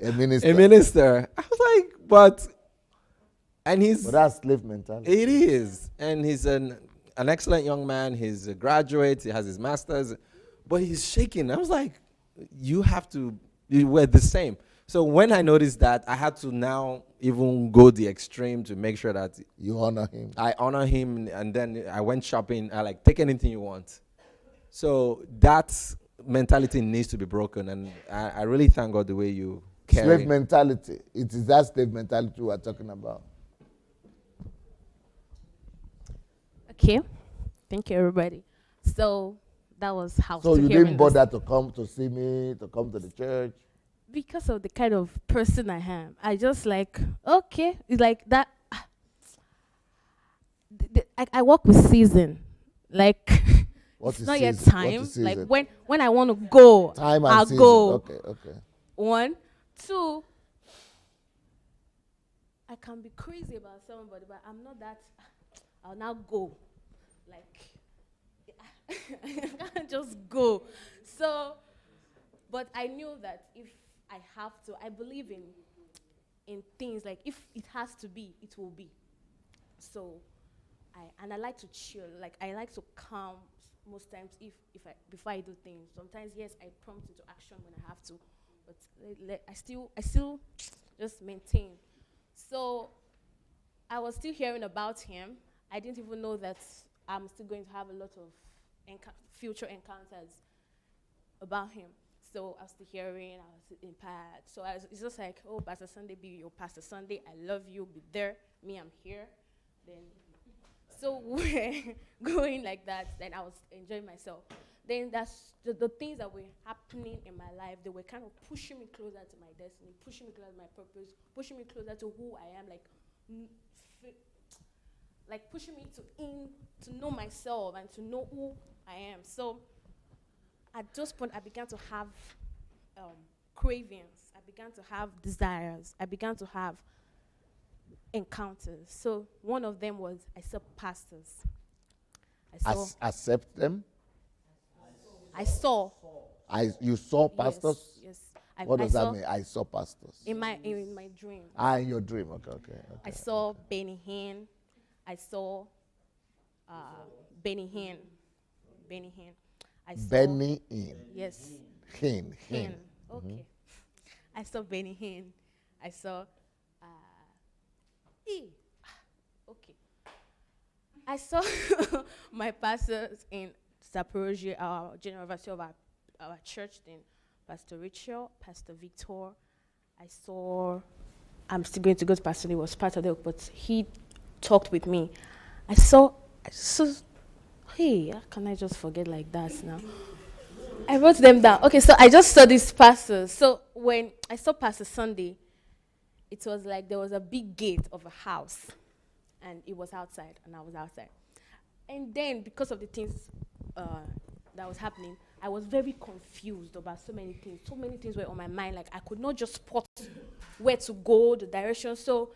A minister. a minister. I was like, but that's slave mentality. it is. And he's an excellent young man. He's a graduate. He has his master's. But he's shaking. I was like, you we're the same. So when I noticed that, I had to now even go the extreme to make sure that you honor him. I honor him. And then I went shopping. I like, take anything you want. So that mentality needs to be broken. And I really thank God the way you carry. Slave mentality. It is that slave mentality we are talking about. Okay. Thank you, everybody. So that was how. So to you hearing didn't this. bother to come to see me, to come to the church? Because of the kind of person I am. I just like, okay. It's like that. I work with season. Like, What it's is not yet season? time. What is Like, season? when I want to go, Time and I'll season. go. Okay. 1, 2. I can be crazy about somebody, but I'm not that. I'll now go. Like, I can't just go. So, but I knew that if I have to, I believe in things like if it has to be, it will be. So, I like to chill. Like, I like to calm most times before I do things. Sometimes, yes, I prompt into action when I have to, but I still just maintain. So I was still hearing about him. I didn't even know that I'm still going to have a lot of future encounters about him. So I was still hearing, I was impaired. So it's just like, oh, Pastor Sunday, be your Pastor Sunday. I love you, be there. Me, I'm here. Then, so we're going like that. Then I was enjoying myself. Then that's the things that were happening in my life. They were kind of pushing me closer to my destiny, pushing me closer to my purpose, pushing me closer to who I am, like pushing me to know myself and to know who I am. So at this point, I began to have cravings. I began to have desires. I began to have encounters. So one of them was I saw pastors. Accept them? I saw. You saw pastors? Yes. What does that mean? I saw pastors. In my dream. In your dream. Okay. I saw Benny Hinn. I saw Benny Hinn. I saw Benny Hinn. Yes. Hinn. Okay. Mm-hmm. I saw Benny Hinn. I saw okay. I saw my pastors in Zaporozhye, our general overseer of our church, then Pastor Rachel, Pastor Victor. I'm still going to go to Pastor Lee, was part of it, but he talked with me. I saw, hey, how can I just forget like that now? I wrote them down. Okay, so I just saw these pastors. So when I saw Pastor Sunday, it was like there was a big gate of a house, and it was outside, and I was outside. And then, because of the things that was happening, I was very confused about so many things. So many things were on my mind. Like, I could not just spot where to go, the direction. So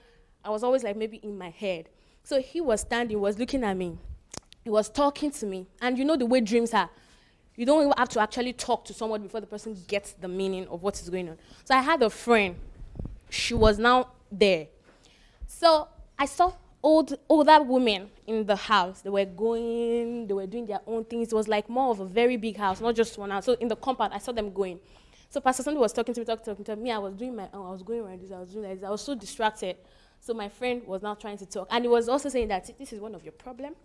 I was always like maybe in my head. So he was standing, was looking at me. He was talking to me. And you know the way dreams are. You don't even have to actually talk to someone before the person gets the meaning of what is going on. So I had a friend. She was now there. So I saw older women in the house. They were doing their own things. It was like more of a very big house, not just one house. So in the compound, I saw them going. So Pastor Sunday was talking to me. I was doing my own. I was going around this. I was doing this. I was so distracted. So my friend was now trying to talk. And he was also saying that this is one of your problems.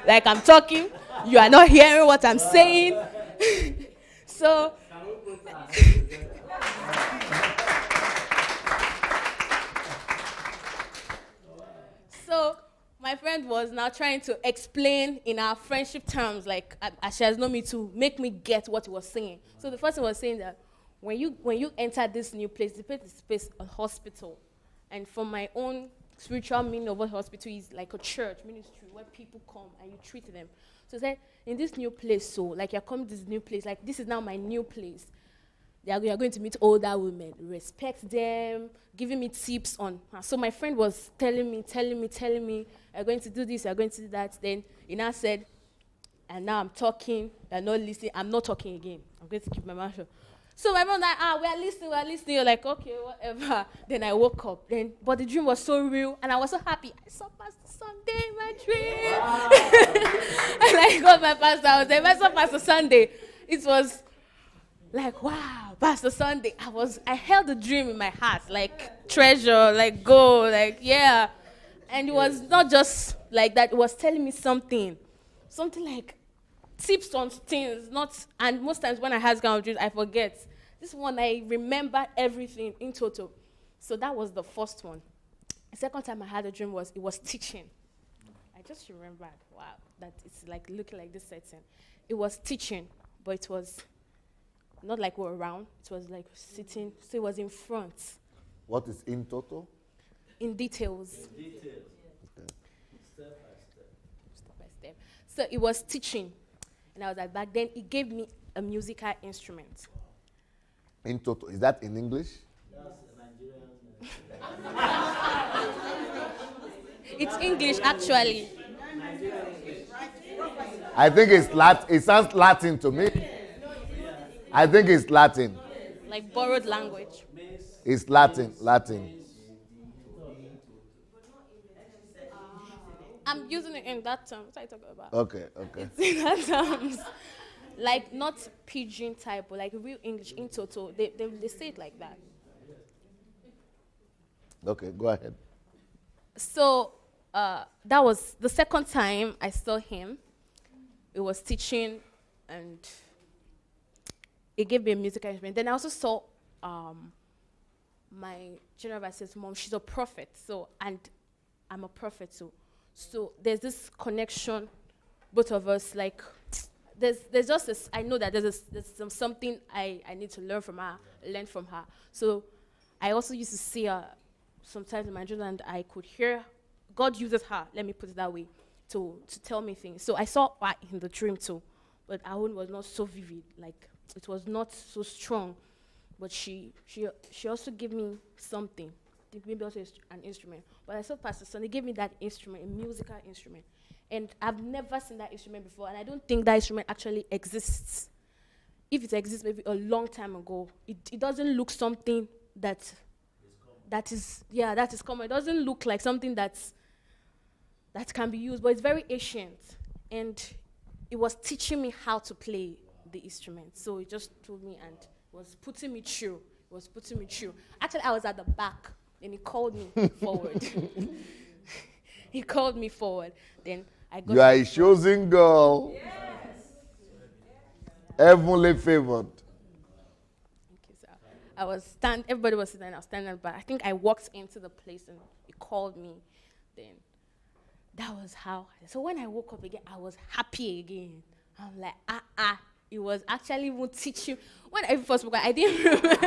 Like, I'm talking. You are not hearing what I'm saying. So my friend was now trying to explain in our friendship terms, like as she has known me, to make me get what he was saying. So the first thing was saying that when you enter this new place, the place is a hospital, and from my own spiritual meaning of what hospital is, like a church ministry where people come and you treat them. So he said, in this new place, so like you're coming to this new place, like this is now my new place. You're going to meet older women, respect them, giving me tips on. So my friend was telling me, you're going to do this, you're going to do that. Then he now said, and now I'm talking, you're not listening, I'm not talking again. I'm going to keep my mouth shut. So my mom was like, we're listening. You're like, okay, whatever. Then I woke up. But the dream was so real, and I was so happy. I saw Pastor Sunday in my dream. Wow. And I got my pastor. I was there. I saw Pastor Sunday. It was like, wow, Pastor Sunday. I held the dream in my heart, like treasure, like gold, like, yeah. And it was not just like that. It was telling me something like tips on things, and most times when I have kind of dreams, I forget. This one, I remember everything in total. So that was the first one. The second time I had a dream it was teaching. I just remembered, wow, that it's like looking like this setting. It was teaching, but it was not like we're around. It was like sitting, so it was in front. What is in total? In details. In details. Okay. Step by step. Step by step. So it was teaching. And I was like, back then, he gave me a musical instrument. In total. Is that in English? That's a Nigerian. It's English, actually. I think it's Latin. It sounds Latin to me. I think it's Latin. Like borrowed language. It's Latin. I'm using it in that term. What are you talking about? Okay. It's in that terms. Like not pidgin type, but like real English in total. They say it like that. Okay, go ahead. So that was the second time I saw him. It was teaching, and it gave me a musical instrument. Then I also saw my general advisor's mom. She's a prophet, and I'm a prophet too. So there's this connection, both of us, like, there's just this, I know that there's something I need to learn from her. So I also used to see her sometimes in my dreams, and I could hear, God uses her, let me put it that way, to tell me things. So I saw her in the dream too, but our own was not so vivid, like, it was not so strong, but she also gave me something. Maybe also an instrument. But I saw Pastor Sonny gave me that instrument, a musical instrument. And I've never seen that instrument before, and I don't think that instrument actually exists. If it exists, maybe a long time ago. It doesn't look something that is common. It doesn't look like something that can be used, but it's very ancient. And it was teaching me how to play the instrument. So it just told me and was putting me through. Actually, I was at the back. And he called me forward. He called me forward. Then I got. You are a chosen girl. Yes. Heavenly favored. Okay, so everybody was sitting, I was standing, but I think I walked into the place and he called me. Then that was how. So when I woke up again, I was happy again. I'm like, it was actually even teaching. When I first woke up, I didn't remember.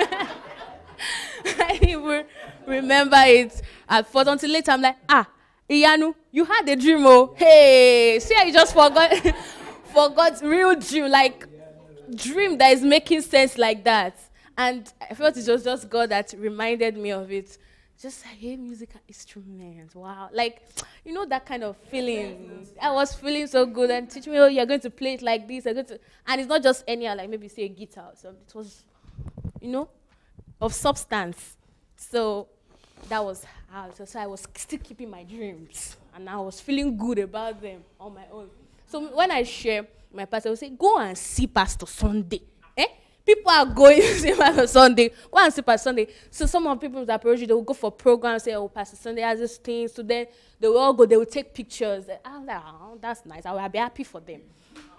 I didn't even remember it at first until later. I'm like, Iyanu, you had a dream, oh. Hey, see how you just forgot real dream, like dream that is making sense like that. And I felt it was just God that reminded me of it. Just like, hey, musical instruments, wow. Like, you know that kind of feeling. I was feeling so good and teaching me, you're going to play it like this. And it's not just any, like maybe say a guitar or something. It was, of substance. So that was how. So I was still keeping my dreams, and I was feeling good about them on my own. So when I share, my pastor will say, "Go and see Pastor Sunday." People are going to see Pastor Sunday. Go and see Pastor Sunday. So some of the people that approach you, they will go for programs. Say, "Oh, Pastor Sunday has this thing." So then they will all go. They will take pictures. I'm like, "Oh, that's nice. I will be happy for them."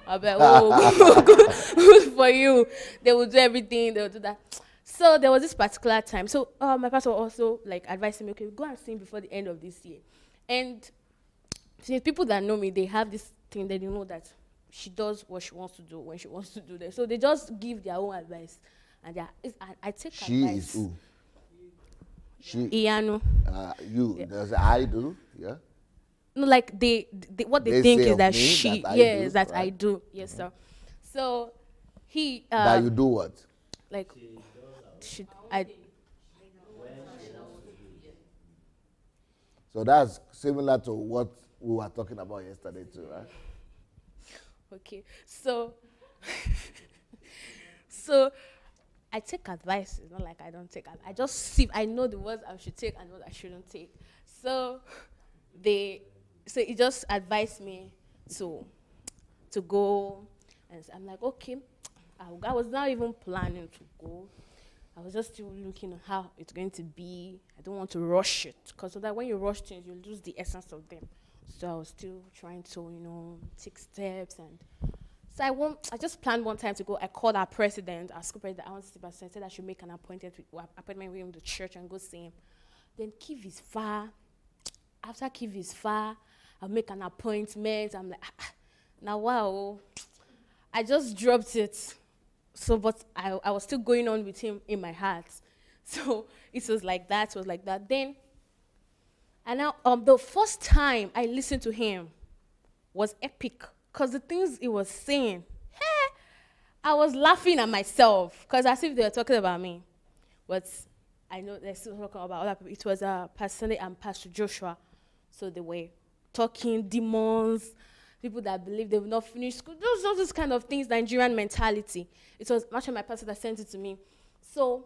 I'll be like, "Oh, good for you." They will do everything. They will do that. So there was this particular time. So my pastor also like advised me, okay, go and sing before the end of this year. And since people that know me, they have this thing that they know that she does what she wants to do when she wants to do that. So they just give their own advice, and I take She advice. is who? She. Ianu. You. Yeah. Does I do? Yeah. No, like they what they They think say is of that me she, that I yes, do, that I right? do, yes, sir. So he, That you do what? like, she, I, So that's similar to what we were talking about yesterday too, right? okay, so, so I take advice. It's not like I don't take. I just see. I know the words I should take and what I shouldn't take. So so he just advised me to go, and I'm like, okay. I was not even planning to go. I was just still looking at how it's going to be. I don't want to rush it, because so that when you rush things, you lose the essence of them. So I was still trying to, take steps. And so I just planned one time to go. I called our president, our school president, I said I should make an appointment with him in the church and go see him. Then Kiev is far. After Kiev is far, I'll make an appointment. I'm like, now wow. I just dropped it. So, but I was still going on with him in my heart. So it was like that, Then, and now the first time I listened to him was epic. Because the things he was saying, I was laughing at myself. Because as if they were talking about me. But I know they're still talking about other people. It was Pastor Sunday and Pastor Joshua. So they were talking demons, people that believe they will not finish school, those kind of things, Nigerian mentality. It was actually my pastor that sent it to me. So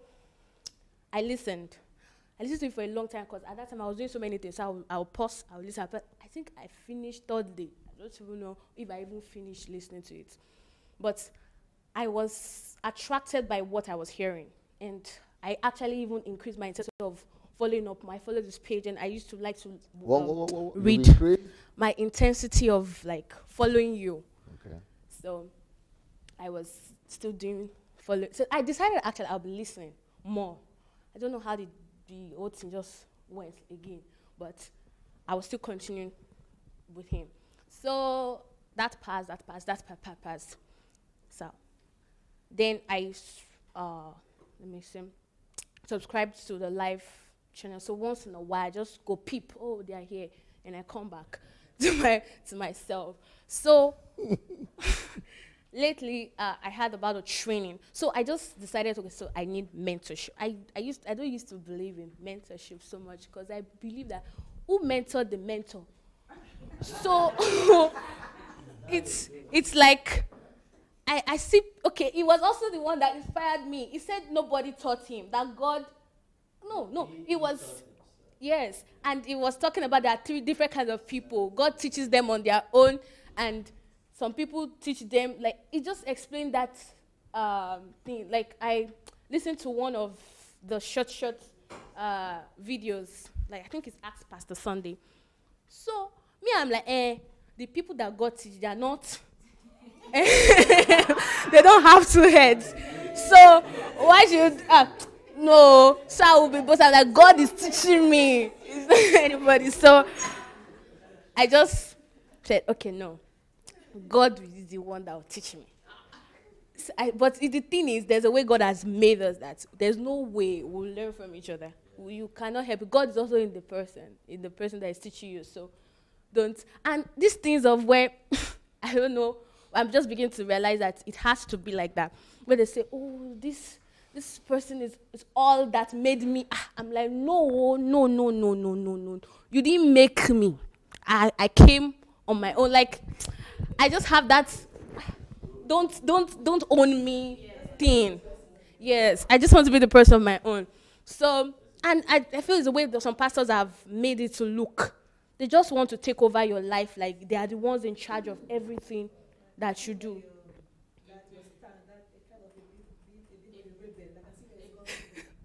I listened. I listened to it for a long time, because at that time I was doing so many things. So I'll pause, I'll listen. But I think I finished third day. I don't even know if I even finished listening to it. But I was attracted by what I was hearing. And I actually even increased my intensity of following up. I followed this page, and I used to like to read my intensity of like following you. Okay. So I was still doing follow. So I decided actually I'll be listening more. I don't know how the whole thing just went again, but I was still continuing with him. So that passed. So then I subscribed to the live channel. So once in a while, I just go peep. Oh, they are here, and I come back to myself. So lately, I heard about a training. So I just decided, okay, so I need mentorship. I don't used to believe in mentorship so much, because I believe that who mentored the mentor? So it's like I see. Okay, he was also the one that inspired me. He said nobody taught him, that God. No, it was. Yes, and he was talking about there are 3 different kinds of people. God teaches them on their own, and some people teach them, like, he just explained that thing. Like, I listened to one of the short videos, like, I think it's Ask Pastor Sunday. So, me, I'm like, the people that God teach, they are not, they don't have 2 heads. So, why should, no, so I will be both. I'm like, God is teaching me. Is there anybody? So I just said, okay, no. God is the one that will teach me. So but the thing is, there's a way God has made us that there's no way we'll learn from each other. You cannot help it. God is also in the person that is teaching you. So don't. And these things of where, I don't know, I'm just beginning to realize that it has to be like that. Where they say, oh, this person is all that made me. I'm like, no. You didn't make me. I came on my own. Like, I just have that don't own me thing. Yes, I just want to be the person of my own. So, and I feel it's the way that some pastors have made it to look. They just want to take over your life, like they are the ones in charge of everything that you do.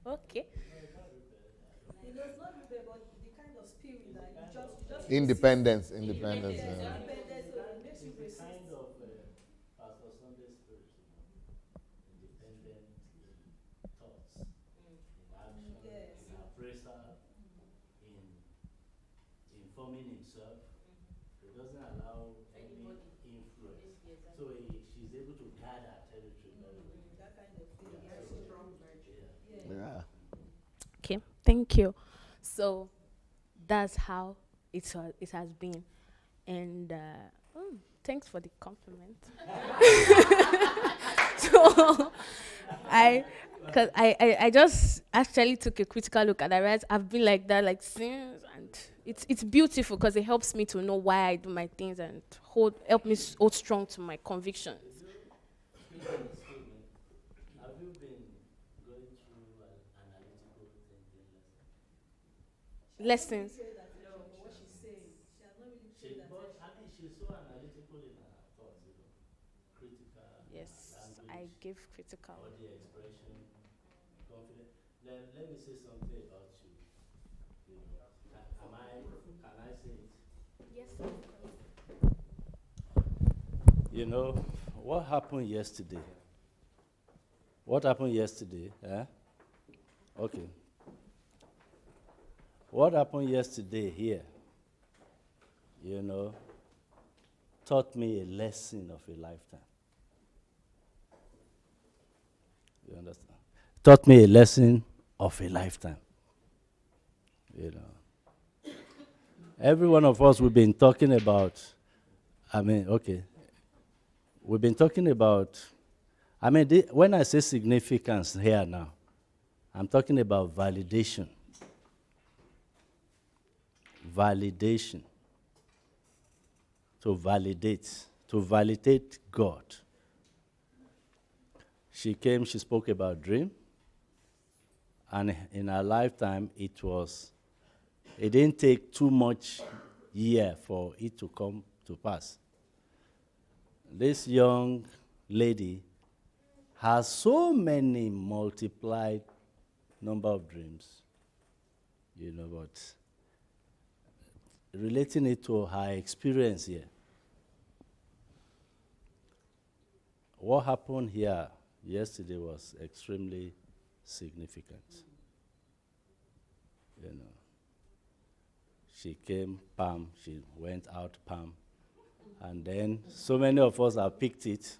Okay. Independence. Kind of Pastor Sunday spirit, independent thoughts, in action, in appraisal, in informing himself, doesn't allow any influence. So she's able to guard her territory very well. That kind of thing. Very strong virtue. Yeah. Okay, thank you. So that's how it has been. And thanks for the compliment. So because I just actually took a critical look and I realized I've been like that like since, and it's beautiful because it helps me to know why I do my things and help me hold strong to my convictions. Have you been going through an analytical thinking lesson? Lessons. She's so analytical in her thoughts, critical, Yes, language, I give critical. body expression, confidence. Let me say something about you. Can I say it? Yes. What happened yesterday? What happened yesterday? Okay. What happened yesterday here, taught me a lesson of a lifetime. You understand? Taught me a lesson of a lifetime. Every one of us, we've been talking about, we've been talking about, when I say significance here now, I'm talking about validation. Validation. To validate God. She spoke about dream, and in her lifetime, it didn't take too much year for it to come to pass. This young lady has so many multiplied number of dreams, but relating it to her experience here. What happened here yesterday was extremely significant. She came, palm, she went out, palm. And then so many of us have picked it.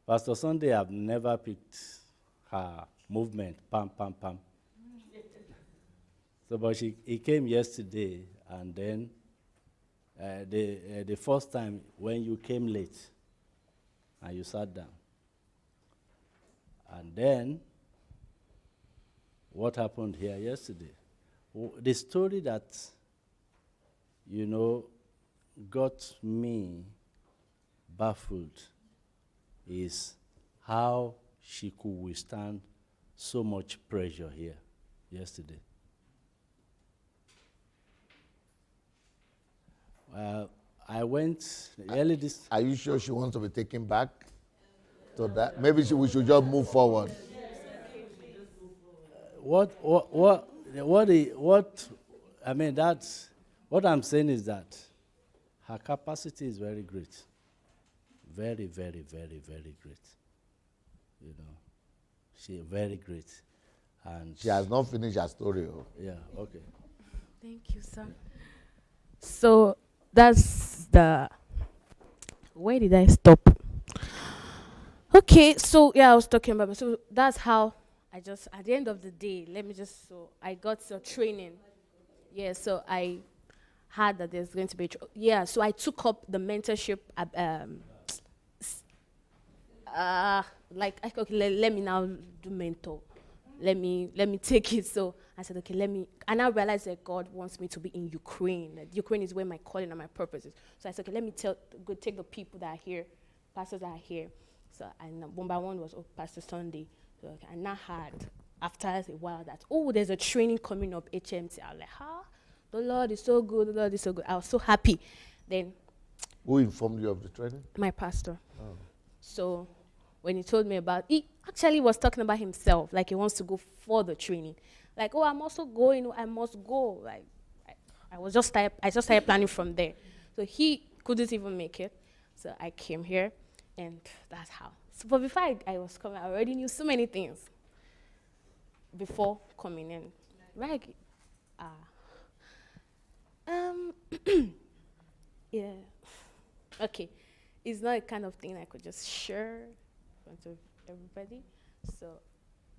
Pastor Sunday have never picked her movement, pam, pam, pam. So, but he came yesterday, and then the first time when you came late, and you sat down. And then, what happened here yesterday? The story that, got me baffled is how she could withstand so much pressure here yesterday. I went early this. Are you sure she wants to be taken back to that? Maybe we should just move forward. What I'm saying is that her capacity is very great. Very, very, very, very great. She's very great. And she has not finished her story. Yeah, okay. Thank you, sir. So that's where did I stop? Okay, so I was talking about, so that's how at the end of the day, I got some training. Yeah, so I heard that there's going to be, so I took up the mentorship, let me now do mentor. Let me take it. So I said, okay, and I realized that God wants me to be in Ukraine. That Ukraine is where my calling and my purpose is. So I said, okay, let me go take the people that are here, pastors that are here. So and one by one was Pastor Sunday. So I now had, after a while, that, there's a training coming up, HMT. I was like, the Lord is so good, the Lord is so good. I was so happy. Then, who informed you of the training? My pastor. Oh. So when he told me he actually was talking about himself, like he wants to go for the training. Like, I'm also going, I must go. Like, I just started planning from there. So he couldn't even make it. So I came here, and that's how. So, but before I was coming, I already knew so many things before coming in. Right? Yeah. Okay. It's not a kind of thing I could just share in front of everybody. So,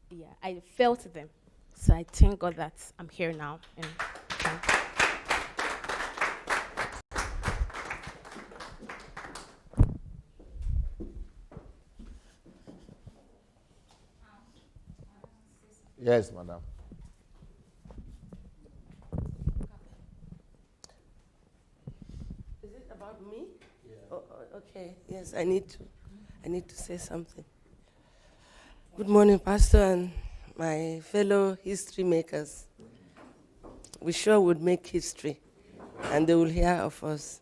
yeah, I felt them. So I thank God that I'm here now. And Yes, madam. Is it about me? Yeah. Okay. Yes, I need to say something. Good morning, Pastor, and my fellow history makers. We sure would make history, and they will hear of us.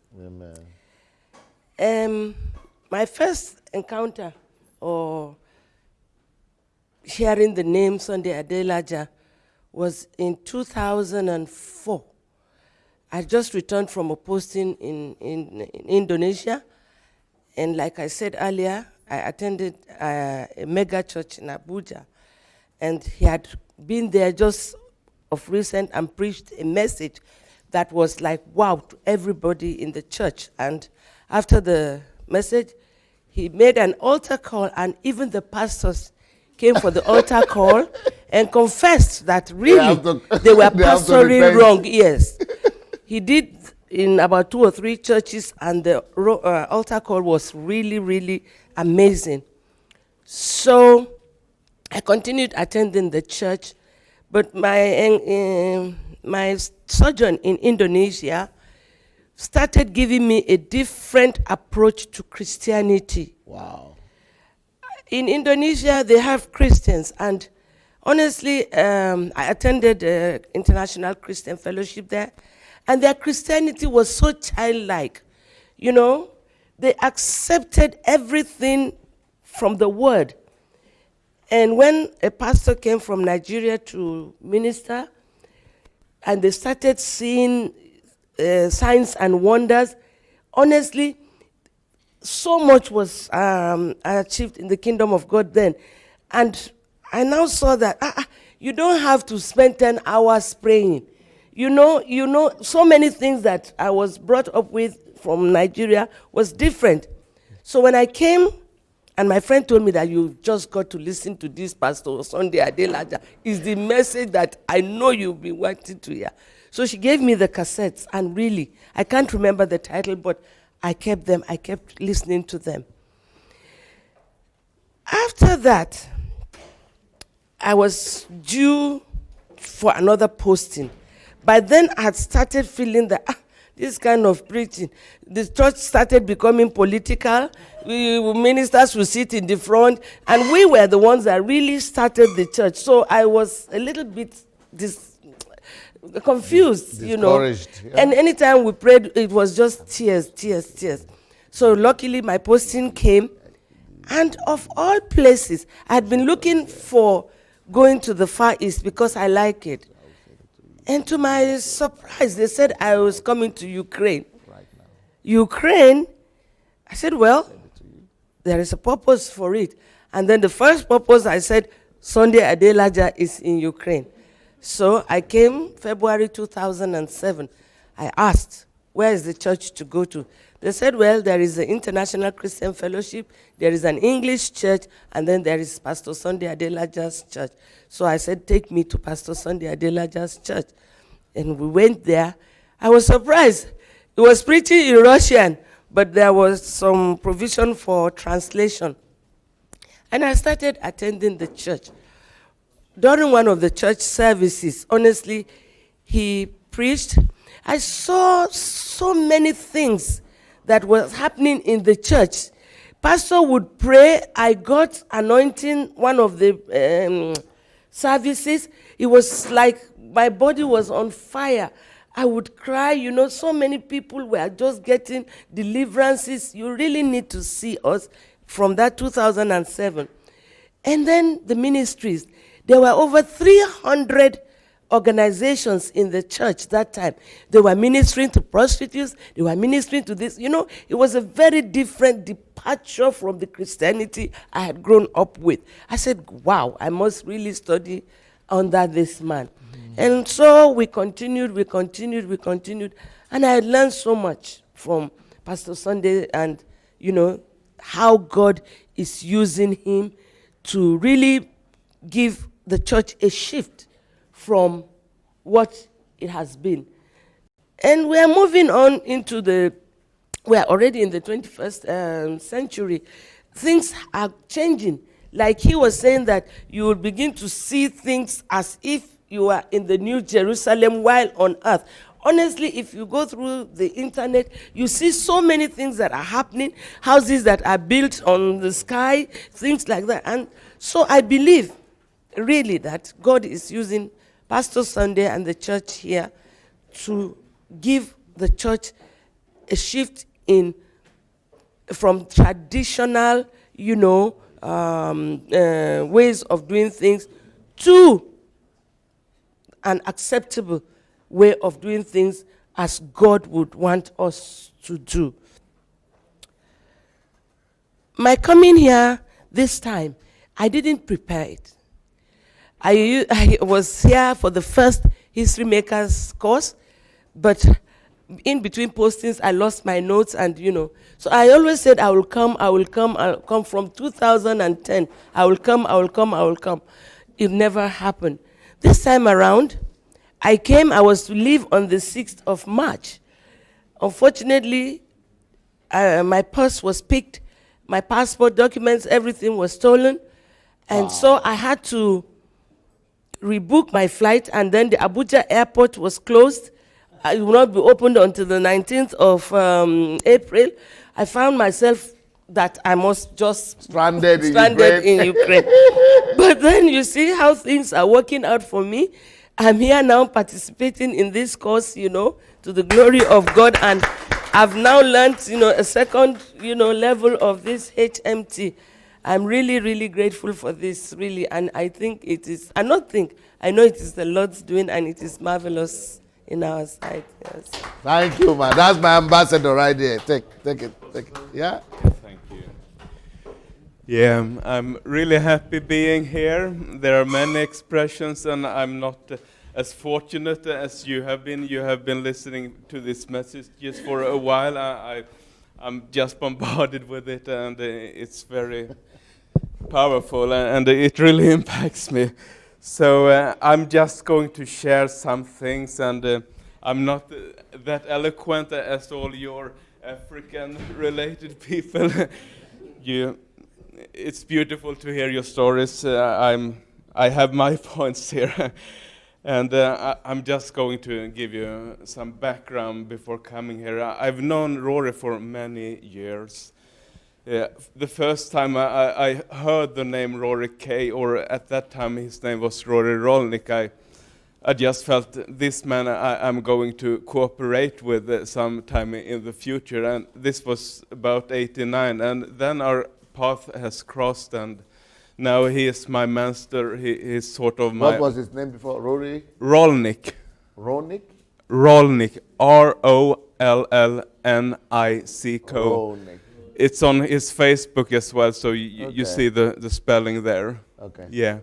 Amen. My first encounter or hearing the name Sunday Adelaja was in 2004. I just returned from a posting in Indonesia, and like I said earlier, I attended a mega church in Abuja, and he had been there just of recent and preached a message that was like wow to everybody in the church. And after the message, he made an altar call, and even the pastors came for the altar call and confessed that really they were pastoring wrong. Yes. He did in about 2 or 3 churches, and the altar call was really, really amazing. So I continued attending the church, but my sojourn in Indonesia started giving me a different approach to Christianity. Wow. In Indonesia, they have Christians, and honestly, I attended International Christian Fellowship there, and their Christianity was so childlike. You know, they accepted everything from the word. And when a pastor came from Nigeria to minister, and they started seeing signs and wonders, honestly, so much was achieved in the kingdom of God then. And I now saw that you don't have to spend 10 hours praying. You know, so many things that I was brought up with from Nigeria was different. So when I came, and my friend told me that you just got to listen to this Pastor Sunday Adelaja, is the message that I know you've been wanting to hear. So she gave me the cassettes, and really, I can't remember the title, but I kept them. I kept listening to them. After that, I was due for another posting. By then, I had started feeling that this kind of preaching, the church started becoming political. Ministers would sit in the front, and we were the ones that really started the church. So I was a little bit confused, you know. Yeah. And anytime we prayed, it was just tears, tears, tears. So luckily, my posting came, and of all places, I had been looking for going to the Far East because I like it. And to my surprise, they said I was coming to Ukraine. Ukraine? I said, well, there is a purpose for it. And then the first purpose, I said, Sunday Adelaja is in Ukraine. So I came February 2007. I asked, where is the church to go to? They said, well, there is the International Christian Fellowship, there is an English church, and then there is Pastor Sunday Adelaja's church. So I said, take me to Pastor Sunday Adelaja's church. And we went there. I was surprised. He was preaching in Russian, but there was some provision for translation. And I started attending the church. During one of the church services, honestly, he preached. I saw so many things that was happening in the church. Pastor would pray. I got anointing one of the services. It was like my body was on fire. I would cry. You know, so many people were just getting deliverances. You really need to see us from that 2007. And then the ministries. There were over 300 organizations in the church that time. They were ministering to prostitutes. They were ministering to this. You know, it was a very different departure from the Christianity I had grown up with. I said, wow, I must really study under this man. And so we continued. And I learned so much from Pastor Sunday and, how God is using him to really give the church a shift from what it has been. And we are moving on into we are already in the 21st century. Things are changing. Like he was saying that you will begin to see things as if you are in the New Jerusalem while on earth. Honestly, if you go through the internet, you see so many things that are happening, houses that are built on the sky, things like that. And so I believe really that God is using Pastor Sunday and the church here to give the church a shift from traditional, ways of doing things to an acceptable way of doing things as God would want us to do. My coming here this time, I didn't prepare it. I was here for the first History Makers course, but in between postings, I lost my notes and, So I always said, I'll come from 2010. I will come. It never happened. This time around, I was to leave on the 6th of March. Unfortunately, my purse was picked, my passport documents, everything was stolen. And so I had to rebook my flight, and then the Abuja airport was closed. It will not be opened until the 19th of April. I found myself that I must just stranded in Ukraine. But then you see how things are working out for me. I'm here now participating in this course, to the glory of God. And I've now learned, a second, level of this HMT. I'm really, really grateful for this, really. And I think it is, I know it is the Lord's doing, and it is marvelous in our sight. Yes. Thank you, man. That's my ambassador right there. Take it. Yeah? Thank you. Yeah, I'm really happy being here. There are many expressions, and I'm not as fortunate as you have been. You have been listening to this message just for a while. I'm just bombarded with it, and it's very powerful, and it really impacts me. So I'm just going to share some things, and I'm not that eloquent as all your African-related people. It's beautiful to hear your stories. I have my points here, and I'm just going to give you some background before coming here. I've known Rory for many years. The first time I heard the name Rory Kay, or at that time his name was Rory Rolnick, I just felt this man I'm going to cooperate with sometime in the future, and this was about 89, and then our path has crossed, and now he is my master. He is sort of my... What was his name before? Rory? Rolnick. Rolnick? Rolnick. Rollnick. Rolnick. It's on his Facebook as well, so you see the spelling there. Okay. Yeah.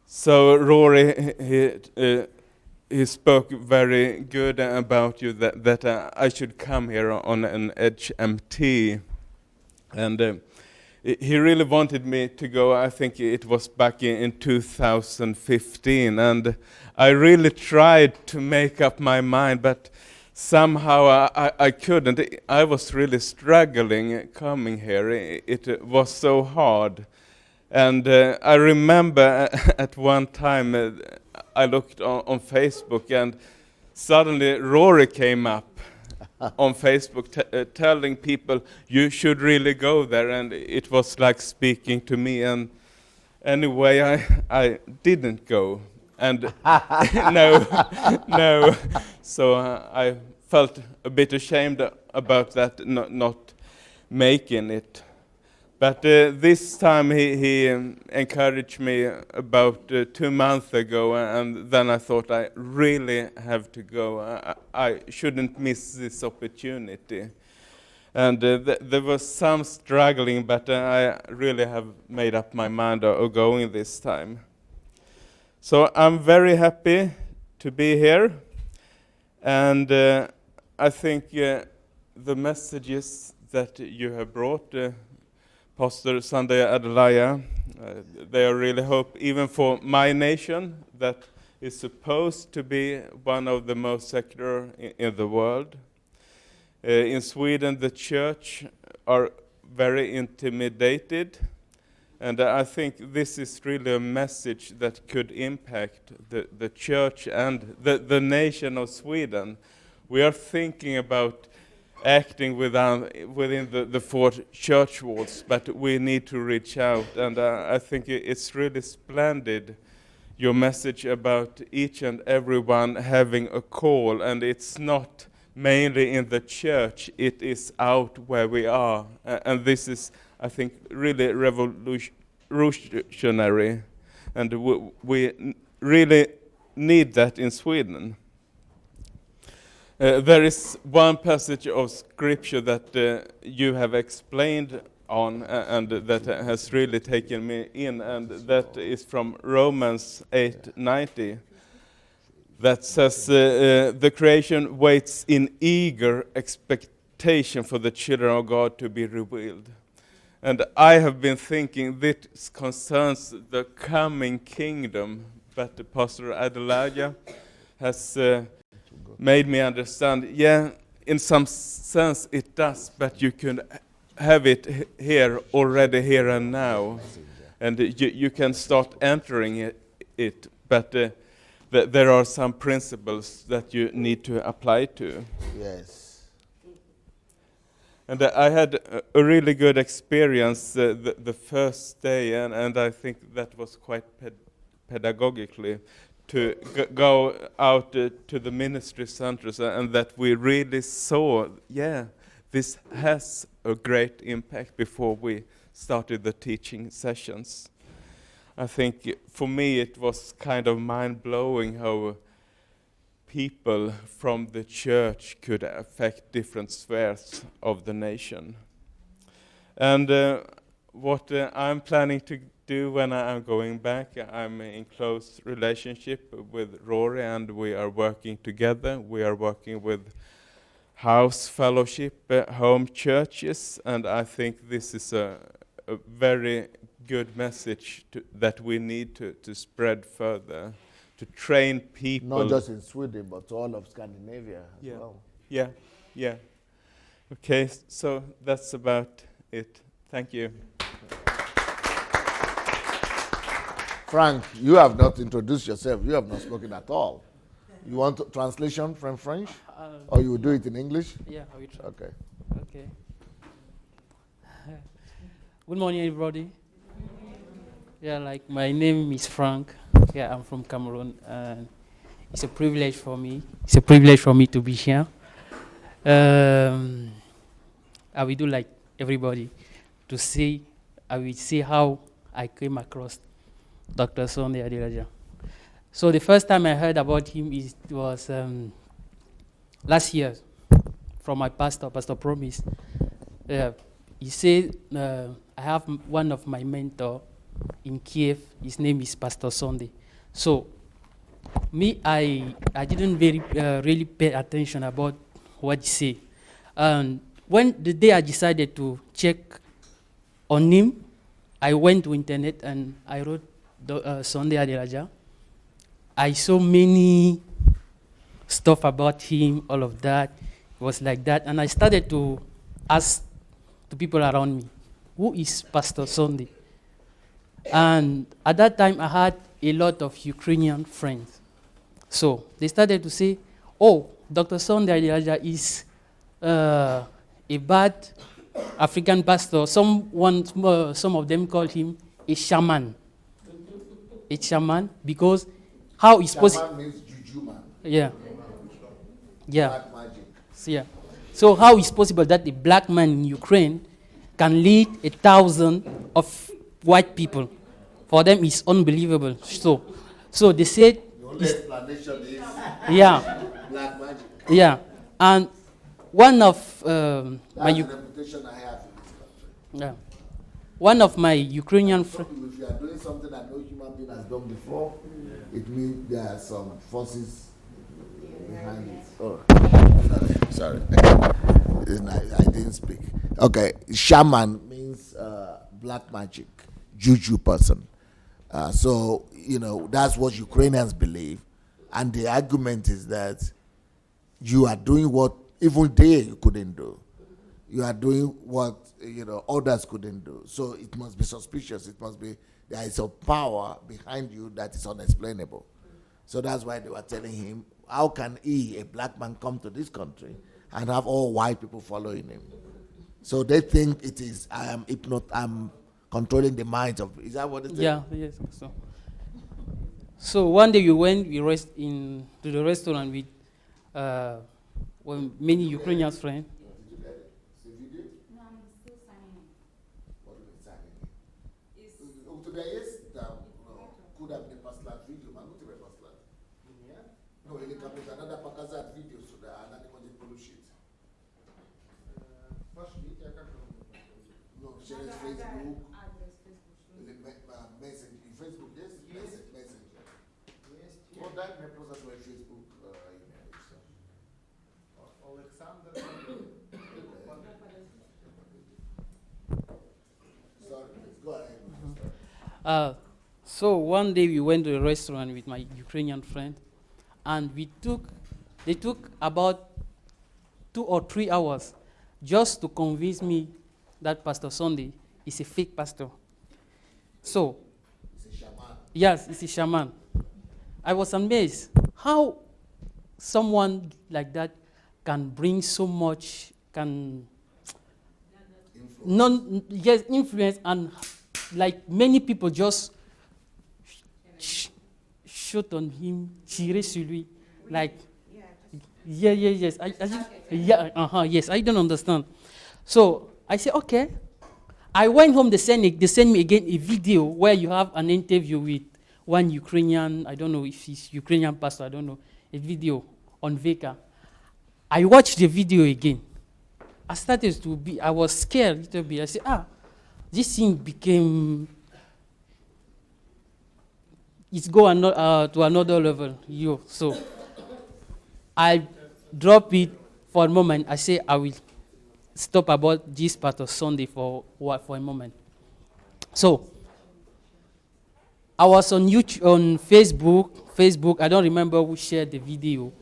So Rory, he spoke very good about you, that I should come here on an HMT. And he really wanted me to go. I think it was back in 2015. And I really tried to make up my mind, but somehow I couldn't. I was really struggling coming here. It was so hard. And I remember at one time I looked on Facebook, and suddenly Rory came up on Facebook telling people, you should really go there. And it was like speaking to me. And anyway, I didn't go. And no. So I felt a bit ashamed about that, not making it. But this time he encouraged me about 2 months ago, and then I thought I really have to go. I shouldn't miss this opportunity. And there was some struggling, but I really have made up my mind of going this time. So I'm very happy to be here, and I think the messages that you have brought, Pastor Sunday Adalaya, they are really hope, even for my nation, that is supposed to be one of the most secular in the world. In Sweden, the church are very intimidated, and I think this is really a message that could impact the church and the nation of Sweden. We are thinking about acting within the four church walls, but we need to reach out, and I think it's really splendid, your message about each and everyone having a call, and it's not mainly in the church, it is out where we are, and this is, I think, really revolutionary, and we really need that in Sweden. There is one passage of scripture that you have explained on, and that has really taken me in, and that is from Romans 8:90. That says, the creation waits in eager expectation for the children of God to be revealed. And I have been thinking this concerns the coming kingdom, but Pastor Adelaja has made me understand, yeah, in some sense it does, but you can have it here, already here and now. And you can start entering it, but there are some principles that you need to apply to. Yes. And I had a really good experience the first day, and I think that was quite pedagogically, to go out to the ministry centers, and that we really saw, yeah, this has a great impact before we started the teaching sessions. I think for me it was kind of mind-blowing how people from the church could affect different spheres of the nation. And what I'm planning to do when I'm going back, I'm in close relationship with Rory, and we are working together. We are working with house fellowship, home churches, and I think this is a very good message that we need to spread further, to train people. Not just in Sweden, but all of Scandinavia as well. Yeah, yeah. Okay, so that's about it. Thank you. Frank, you have not introduced yourself. You have not spoken at all. You want translation from French? Or you will do it in English? Yeah, I will try. Okay. Okay. Good morning, everybody. Yeah, like my name is Frank. Yeah, I'm from Cameroon, and it's a privilege for me. It's a privilege for me to be here. I will do like everybody to see. I will see how I came across Dr. Sunday Adelaja. So the first time I heard about him was last year from my pastor, Pastor Promise. He said, I have one of my mentor in Kiev. His name is Pastor Sunday. So me, I didn't really pay attention about what he said. And when the day I decided to check on him, I went to internet and I wrote Sunday Adelaja. I saw many stuff about him, all of that. It was like that. And I started to ask the people around me, who is Pastor Sunday? And at that time, I had a lot of Ukrainian friends. So they started to say, oh, Dr. Sunday Adelaja is a bad African pastor. Some of them called him a shaman. A shaman, because how is possible? Shaman means juju man. Yeah. Yeah. Black magic. Yeah. So how is possible that a black man in Ukraine can lead 1,000 of white people? For them, it's unbelievable. So they said. The only explanation is Yeah. black magic. Yeah. And one of That's the reputation I have in this country. yeah. One of my Ukrainian friends. If you are doing something that no human being has done before, it means there are some forces behind it. Oh, sorry. I didn't speak. Okay, shaman means black magic, juju person. So, that's what Ukrainians believe. And the argument is that you are doing what even they couldn't do. You are doing what, others couldn't do. So it must be suspicious. It must be, there is a power behind you that is unexplainable. So that's why they were telling him, how can he, a black man, come to this country and have all white people following him? So they think it is, I'm controlling the minds of, is that what it is? Yeah, yes. So one day we rest to the restaurant with many Ukrainian friends. Через Facebook, Facebook, yes, Messenger. Вот дай мне просто твой Facebook email. Alexander. Sorry, go ahead. So one day we went to a restaurant with my Ukrainian friend, and they took about 2 or 3 hours just to convince me that Pastor Sunday is a fake pastor. So, it's a shaman. Yes, it's a shaman. I was amazed how someone like that can bring so much, influence, and like many people just shoot on him, tirer sur lui, like, yes, yes, I don't understand. So I said, okay. I went home, they sent me again a video where you have an interview with one Ukrainian, I don't know if he's Ukrainian pastor, I don't know, a video on Veka. I watched the video again. I was scared a little bit. I said, this thing became, it's go to another level. So I dropped it for a moment. I say I will stop about this part of Sunday for a moment. So I was on YouTube, on Facebook. I don't remember who shared the video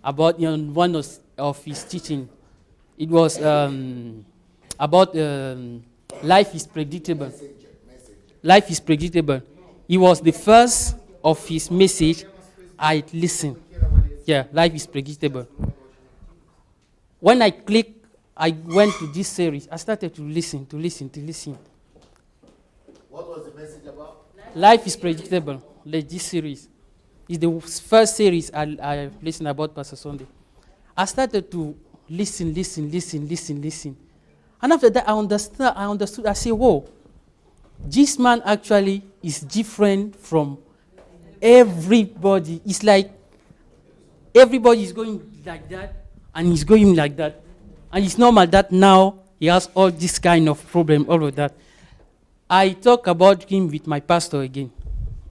about one of his teaching. It was about life is predictable. Life is predictable. It was the first of his message I listened. Yeah, life is predictable. When I went to this series. I started to listen. What was the message about? Life is predictable. Like this series. It's the first series I listened about Pastor Sunday. I started to listen. And after that, I understood. I said, whoa, this man actually is different from everybody. It's like everybody is going like that, and he's going like that. And it's normal that now he has all this kind of problem, all of that. I talk about him with my pastor again.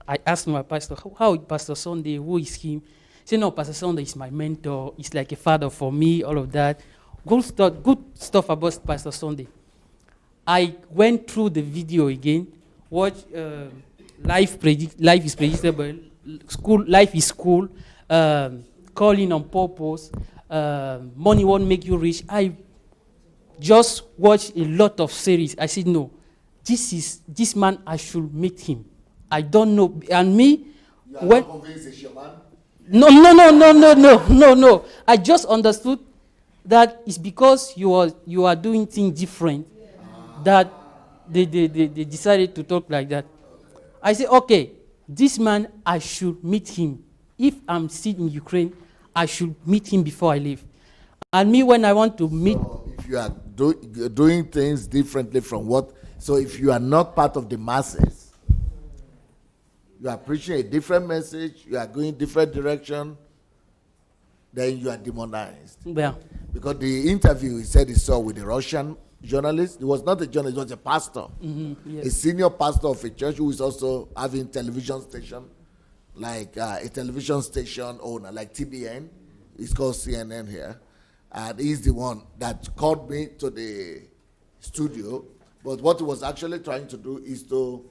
I asked my pastor, how is Pastor Sunday? Who is him? He said, no, Pastor Sunday is my mentor. He's like a father for me, all of that. Good stuff about Pastor Sunday. I went through the video again, watched Life is Predictable, Life is Cool, Calling on Purpose, Money Won't Make You Rich. I just watched a lot of series. I said, no, this man, I should meet him. I don't know. And me, you are not convinced a shaman? No. I just understood that it's because you are doing things different that they decided to talk like that. I said, okay, this man, I should meet him. If I'm still in Ukraine, I should meet him before I leave. And me, when I want to meet... So if you are doing things differently from so if you are not part of the masses, you are preaching a different message, you are going different direction, then you are demonized. Yeah. Because the interview he said he saw with the Russian journalist, he was not a journalist, he was a pastor. Yes. A senior pastor of a church who is also having television station, like a television station owner, like TBN. It's called CNN here. And he's the one that called me to the studio. But what he was actually trying to do is to,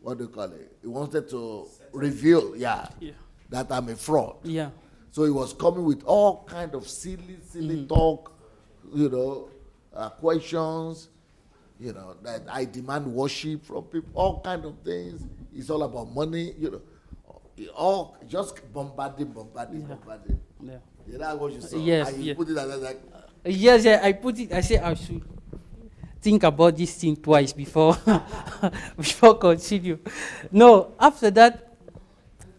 what do you call it? He wanted to reveal, that I'm a fraud. Yeah. So he was coming with all kind of silly talk, questions, that I demand worship from people, all kind of things. It's all about money, all just bombarding. Yeah. That's what you saw. Yes, And you put it as like, Yes, I put it. I said I should think about this thing twice before before continue. No, after that,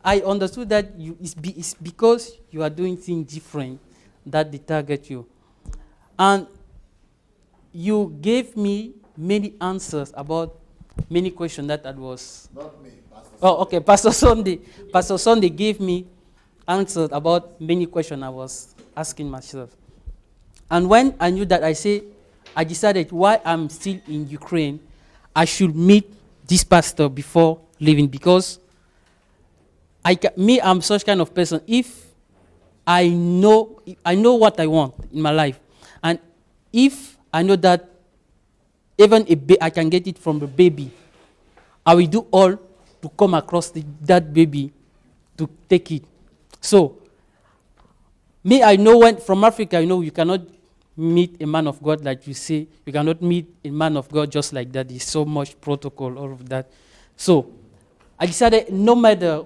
I understood that it's because you are doing things different that they target you, and you gave me many answers about many questions that I was. not me, Pastor. Oh, okay, Pastor Sunday. Pastor Sunday gave me answers about many questions I was asking myself. And when I knew that, I decided while I'm still in Ukraine, I should meet this pastor before leaving, because I'm such kind of person. If I know what I want in my life, and if I know that even I can get it from a baby, I will do all to come across that baby to take it. So, I know when from Africa, you cannot meet a man of God like you say. You cannot meet a man of God just like that. There's so much protocol, all of that. So, I decided no matter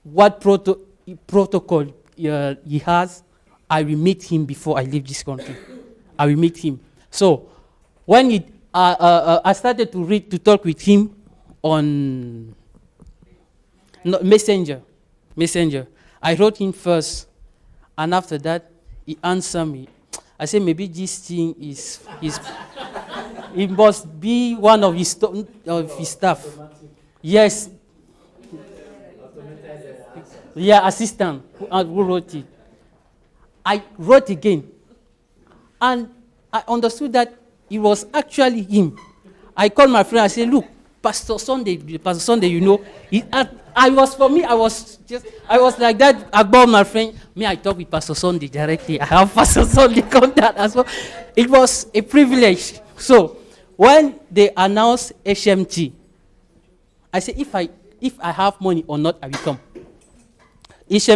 what protocol he has, I will meet him before I leave this country. I will meet him. So, when I started to talk with him on Messenger. I wrote him first, and after that, he answered me. I said, maybe this thing is it must be one of his staff. Yes. Yeah, assistant who wrote it. I wrote again, and I understood that it was actually him. I called my friend. I said, look, Pastor Sunday, I was like that about my friend. I talk with Pastor Sunday directly. I have Pastor Sunday contact as well. It was a privilege. So when they announced HMT, I said, if I have money or not, I will come.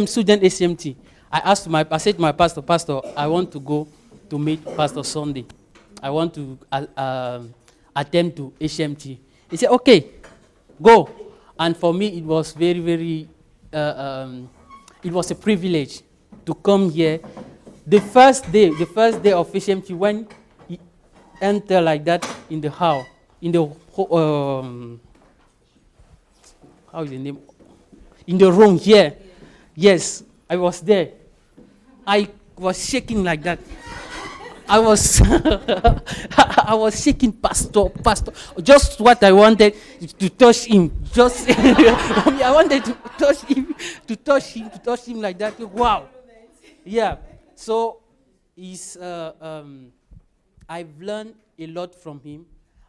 Student HMT. I said to my pastor, I want to go to meet Pastor Sunday. I want to attend to HMT. He said, okay, go. And for me, it was very, very, it was a privilege to come here. The first day of HMT, when he entered like that in the house, how is the name? In the room here. Yes, I was there. I was shaking like that. I was I was shaking, pastor. Just what I wanted to touch him. Just I wanted to touch him like that. Wow. Yeah. So I've learned a lot from him,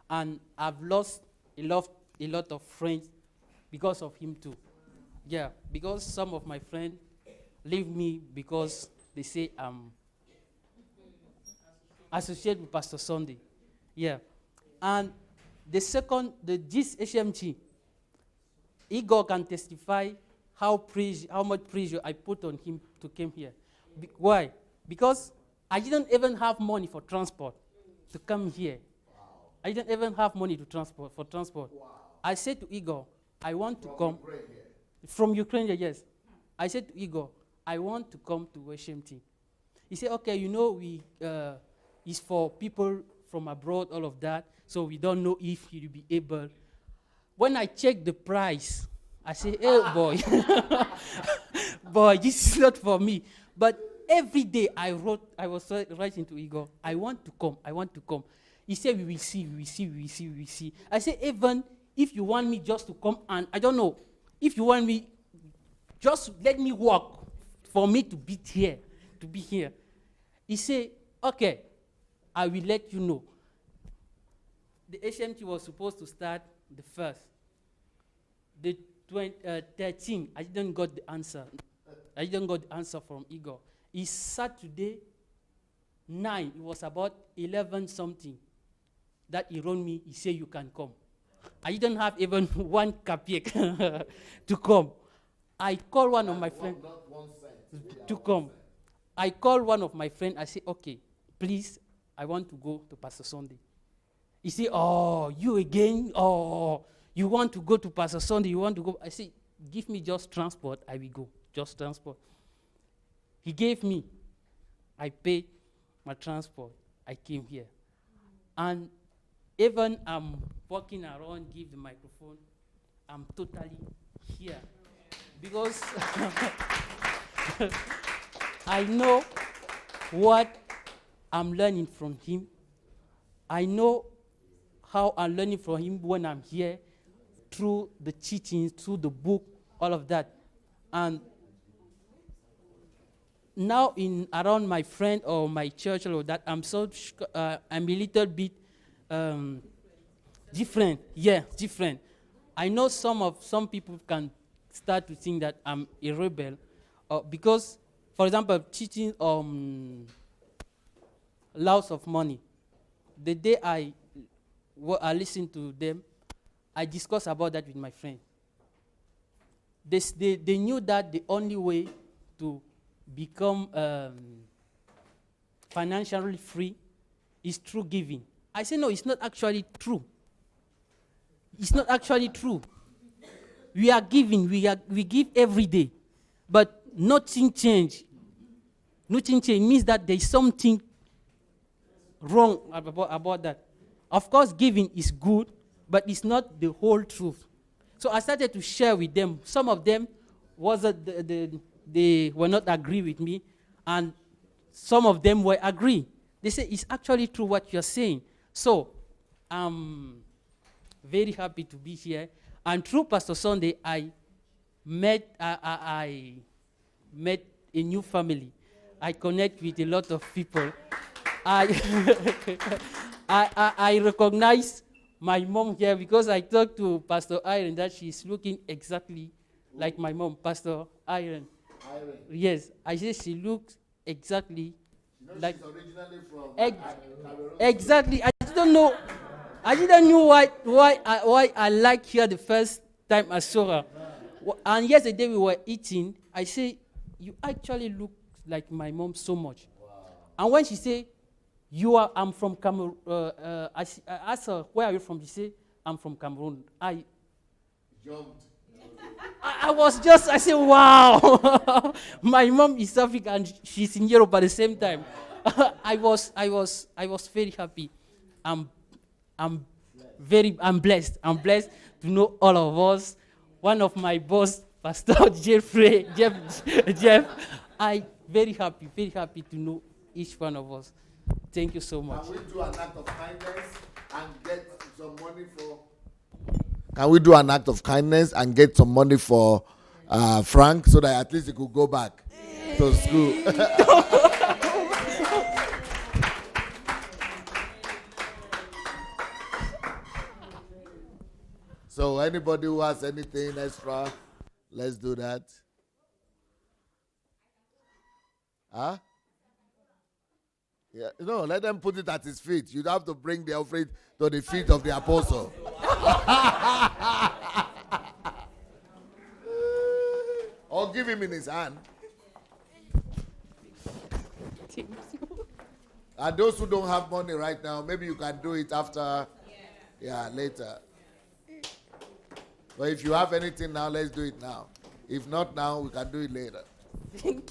and I've lost a lot of friends because of him too. Yeah, because some of my friends leave me because they say I'm associated with Pastor Sunday. Yeah. And this HMT, Igor can testify how much pressure I put on him to come here. Why? Because I didn't even have money for transport to come here. I didn't even have money for transport. Wow. I said to Igor, I want to come. From Ukraine, yes. I said to Igor, I want to come to HMT. He said, okay, it's for people from abroad, all of that, so we don't know if you'll be able. When I checked the price, I said, hey, boy, boy, this is not for me. But every day I was writing to Igor, I want to come. He said, we will see. I said, even if you want me just to come, and I don't know, if you want me, just let me walk for me to be here. He said, okay, I will let you know. The HMT was supposed to start the 1st. The 13th, I didn't got the answer. I didn't got the answer from Igor. It's Saturday 9. It was about 11 something that he wrote me. He said, you can come. I didn't have even 1 kapiek to come. I called one of my friends to come. I called one of my friends. I said, okay, please, I want to go to Pastor Sunday. He said, oh, you again? Oh, you want to go to Pastor Sunday? You want to go? I said, give me just transport. I will go. Just transport. He gave me. I paid my transport. I came here. And even I'm walking around, give the microphone, I'm totally here. Because I know what I'm learning from him. I know how I'm learning from him when I'm here, through the teachings, through the book, all of that. And now in around my friend or my church or that, I'm a little bit different. Yeah, different. I know some people can start to think that I'm a rebel, because, for example, teaching lots of money. The day I listened to them, I discussed about that with my friend. They knew that the only way to become financially free is through giving. I said, no, it's not actually true. It's not actually true. We are giving, we give every day, but nothing changed. Nothing changed means that there is something wrong about that. Of course, giving is good, but it's not the whole truth. So I started to share with them. Some of them they were not agree with me, and some of them were agree. They say it's actually true what you're saying. So I'm very happy to be here. And through Pastor Sunday, I met a new family. I connect with a lot of people. I recognize my mom here because I talked to Pastor Iron that she's looking exactly like my mom, Pastor Iron. Yes, I say she looks exactly like. She's originally from Exactly. I didn't know why I liked her the first time I saw her. And yesterday we were eating. I say, you actually look like my mom so much. Wow. And when she say, I'm from Cameroon. I asked her, where are you from? She said, I'm from Cameroon. I jumped. I said, wow. My mom is African and she's in Europe at the same time. I was very happy. I'm blessed. I'm blessed to know all of us. One of my boss, Pastor Jeff. I very happy to know each one of us. Thank you so much. Can we do an act of kindness and get some money for? Can we do an act of kindness and get some money for Frank so that at least he could go back to school? So anybody who has anything extra, let's do that. Huh? Yeah, no, let them put it at his feet. You'd have to bring the offering to the feet of the apostle. Or give him in his hand. And those who don't have money right now, maybe you can do it after, later. But if you have anything now, let's do it now. If not now, we can do it later. Thank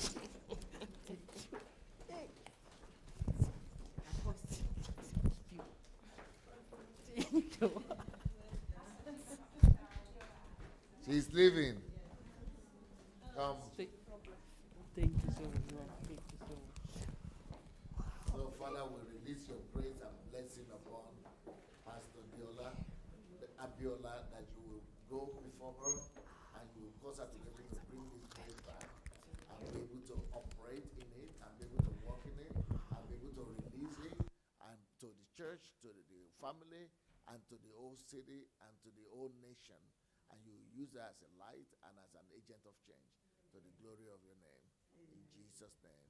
you. She's leaving. Come. Thank you so much. Thank you so much. So, Father, we release your grace and blessing upon Pastor Abiola, that you will go before her and you will cause her to be able to bring this grace back and be able to operate in it and be able to walk in it and be able to release it and to the church, to the family, and to the whole city and to the whole nation. And you use her as a light and as an agent of change to the glory of your name. In Jesus' name.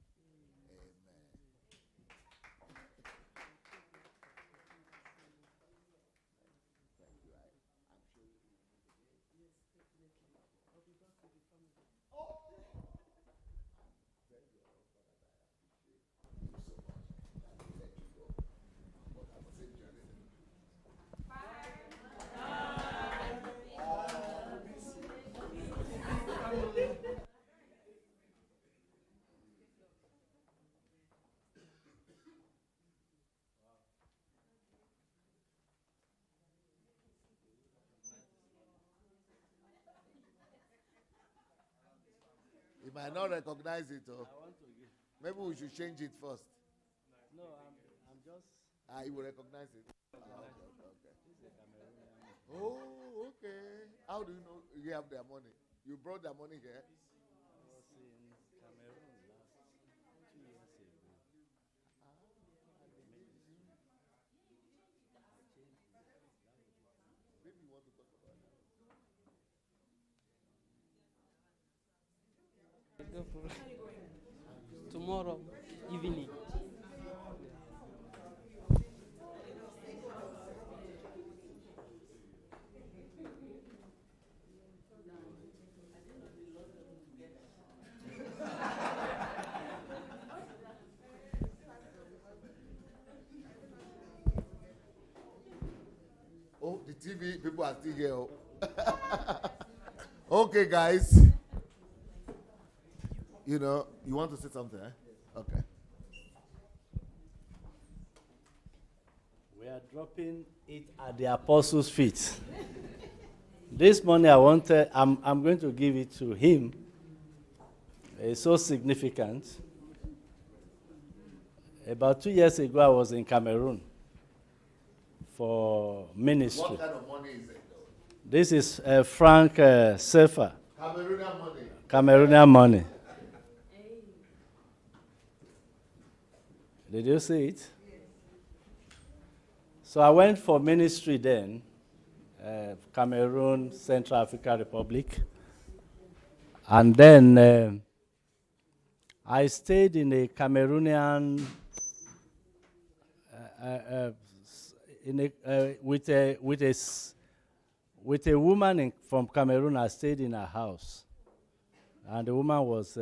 might not recognize it. Oh. I want to give. Maybe we should change it first. No, I'm just. You will recognize it. Okay. Oh, okay. How do you know you have their money? You brought their money here? I was in Cameroon last 2 years ago. Maybe you want to talk about that. Go for it. Tomorrow evening. Oh, the TV people are still here. Oh. Okay, guys. You know, you want to say something, eh? Okay. We are dropping it at the apostles' feet. This morning I'm going to give it to him. It's so significant. About 2 years ago, I was in Cameroon for ministry. What kind of money is it, though? This is franc CFA. Cameroonian money. Cameroonian money. Did you see it? So I went for ministry then, Cameroon, Central African Republic. And then I stayed in a Cameroonian, with a woman from Cameroon. I stayed in her house. And the woman was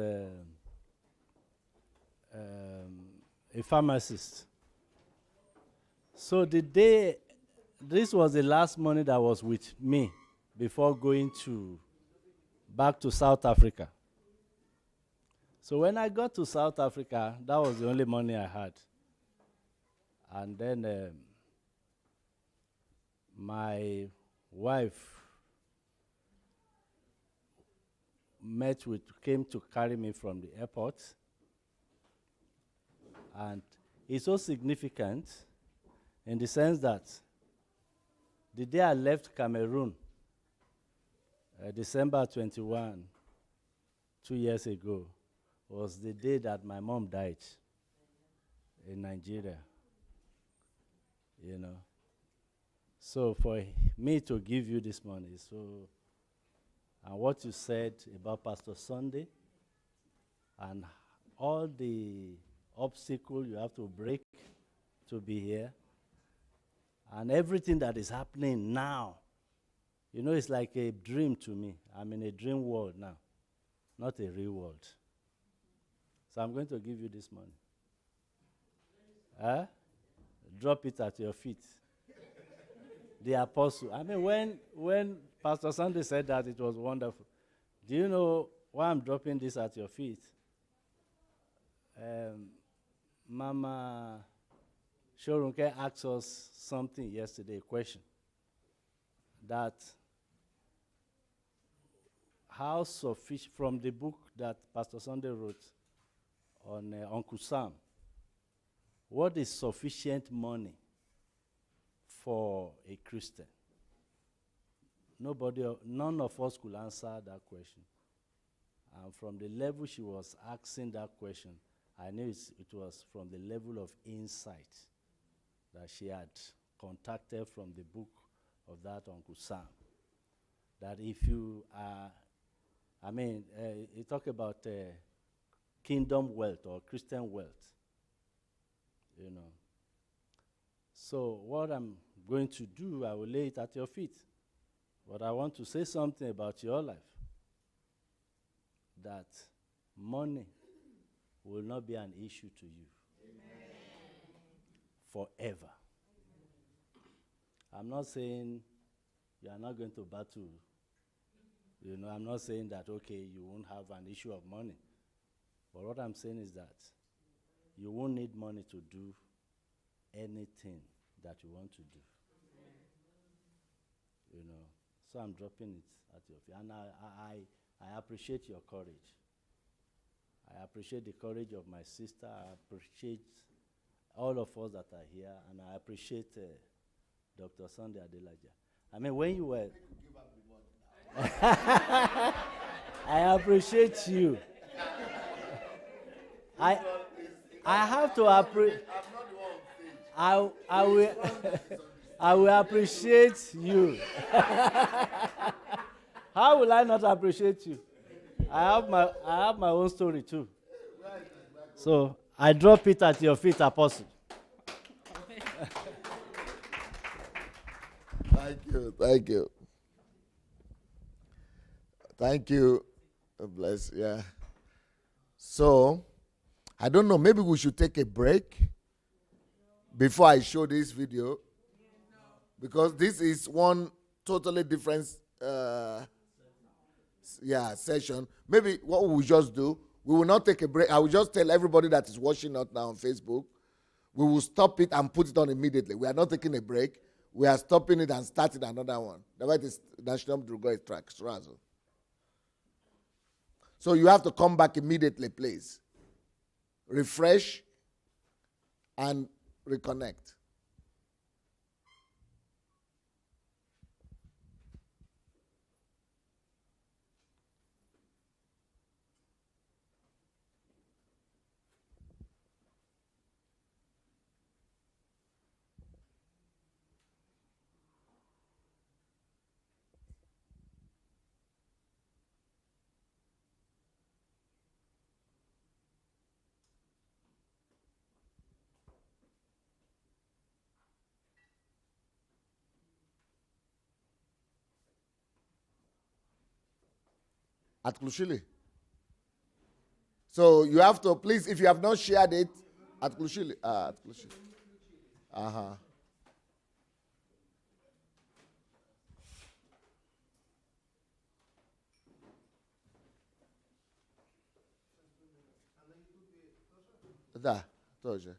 a pharmacist. So this was the last money that was with me before going back to South Africa. So when I got to South Africa, that was the only money I had. And then my wife came to carry me from the airport. And it's so significant in the sense that the day I left Cameroon, December 21, 2 years ago, was the day that my mom died in Nigeria. You know. So for me to give you this money, and what you said about Pastor Sunday, and all the obstacles you have to break to be here, and everything that is happening now, you know, it's like a dream to me. I'm in a dream world now, not a real world. So I'm going to give you this money. Drop it at your feet. The apostle. I mean, when Pastor Sunday said that, it was wonderful. Do you know why I'm dropping this at your feet? Mama Shorunke asked us something yesterday, a question. That how sufficient, from the book that Pastor Sunday wrote on Uncle Sam, what is sufficient money for a Christian? None of us could answer that question. And from the level she was asking that question, I knew it was from the level of insight that she had contacted from the book of that Uncle Sam. That if you are, you talk about kingdom wealth or Christian wealth, you know. So what I'm going to do, I will lay it at your feet. But I want to say something about your life. That money will not be an issue to you. Amen. Forever. I'm not saying you are not going to battle. You know, I'm not saying that, okay, you won't have an issue of money. But what I'm saying is that you won't need money to do anything that you want to do. You know, so I'm dropping it at your feet. And I appreciate your courage. I appreciate the courage of my sister. I appreciate all of us that are here, and I appreciate Dr. Sunday Adelaja. I mean, when you were... I appreciate you. I have to appreciate... I will... I will appreciate you. How will I not appreciate you? I have my own story too. So I drop it at your feet, Apostle. Thank you. Thank you. Thank you. Bless. Yeah. So, I don't know. Maybe we should take a break before I show this video, because this is one totally different session. Maybe what we will just do, we will not take a break. I will just tell everybody that is watching us now on Facebook, we will stop it and put it on immediately. We are not taking a break. We are stopping it and starting another one. The way it is National Drugo track. So you have to come back immediately, please. Refresh and reconnect. At Klushili. So you have to, please, if you have not shared it, at Klushili. At Klushili. Uh-huh. Da, тоже.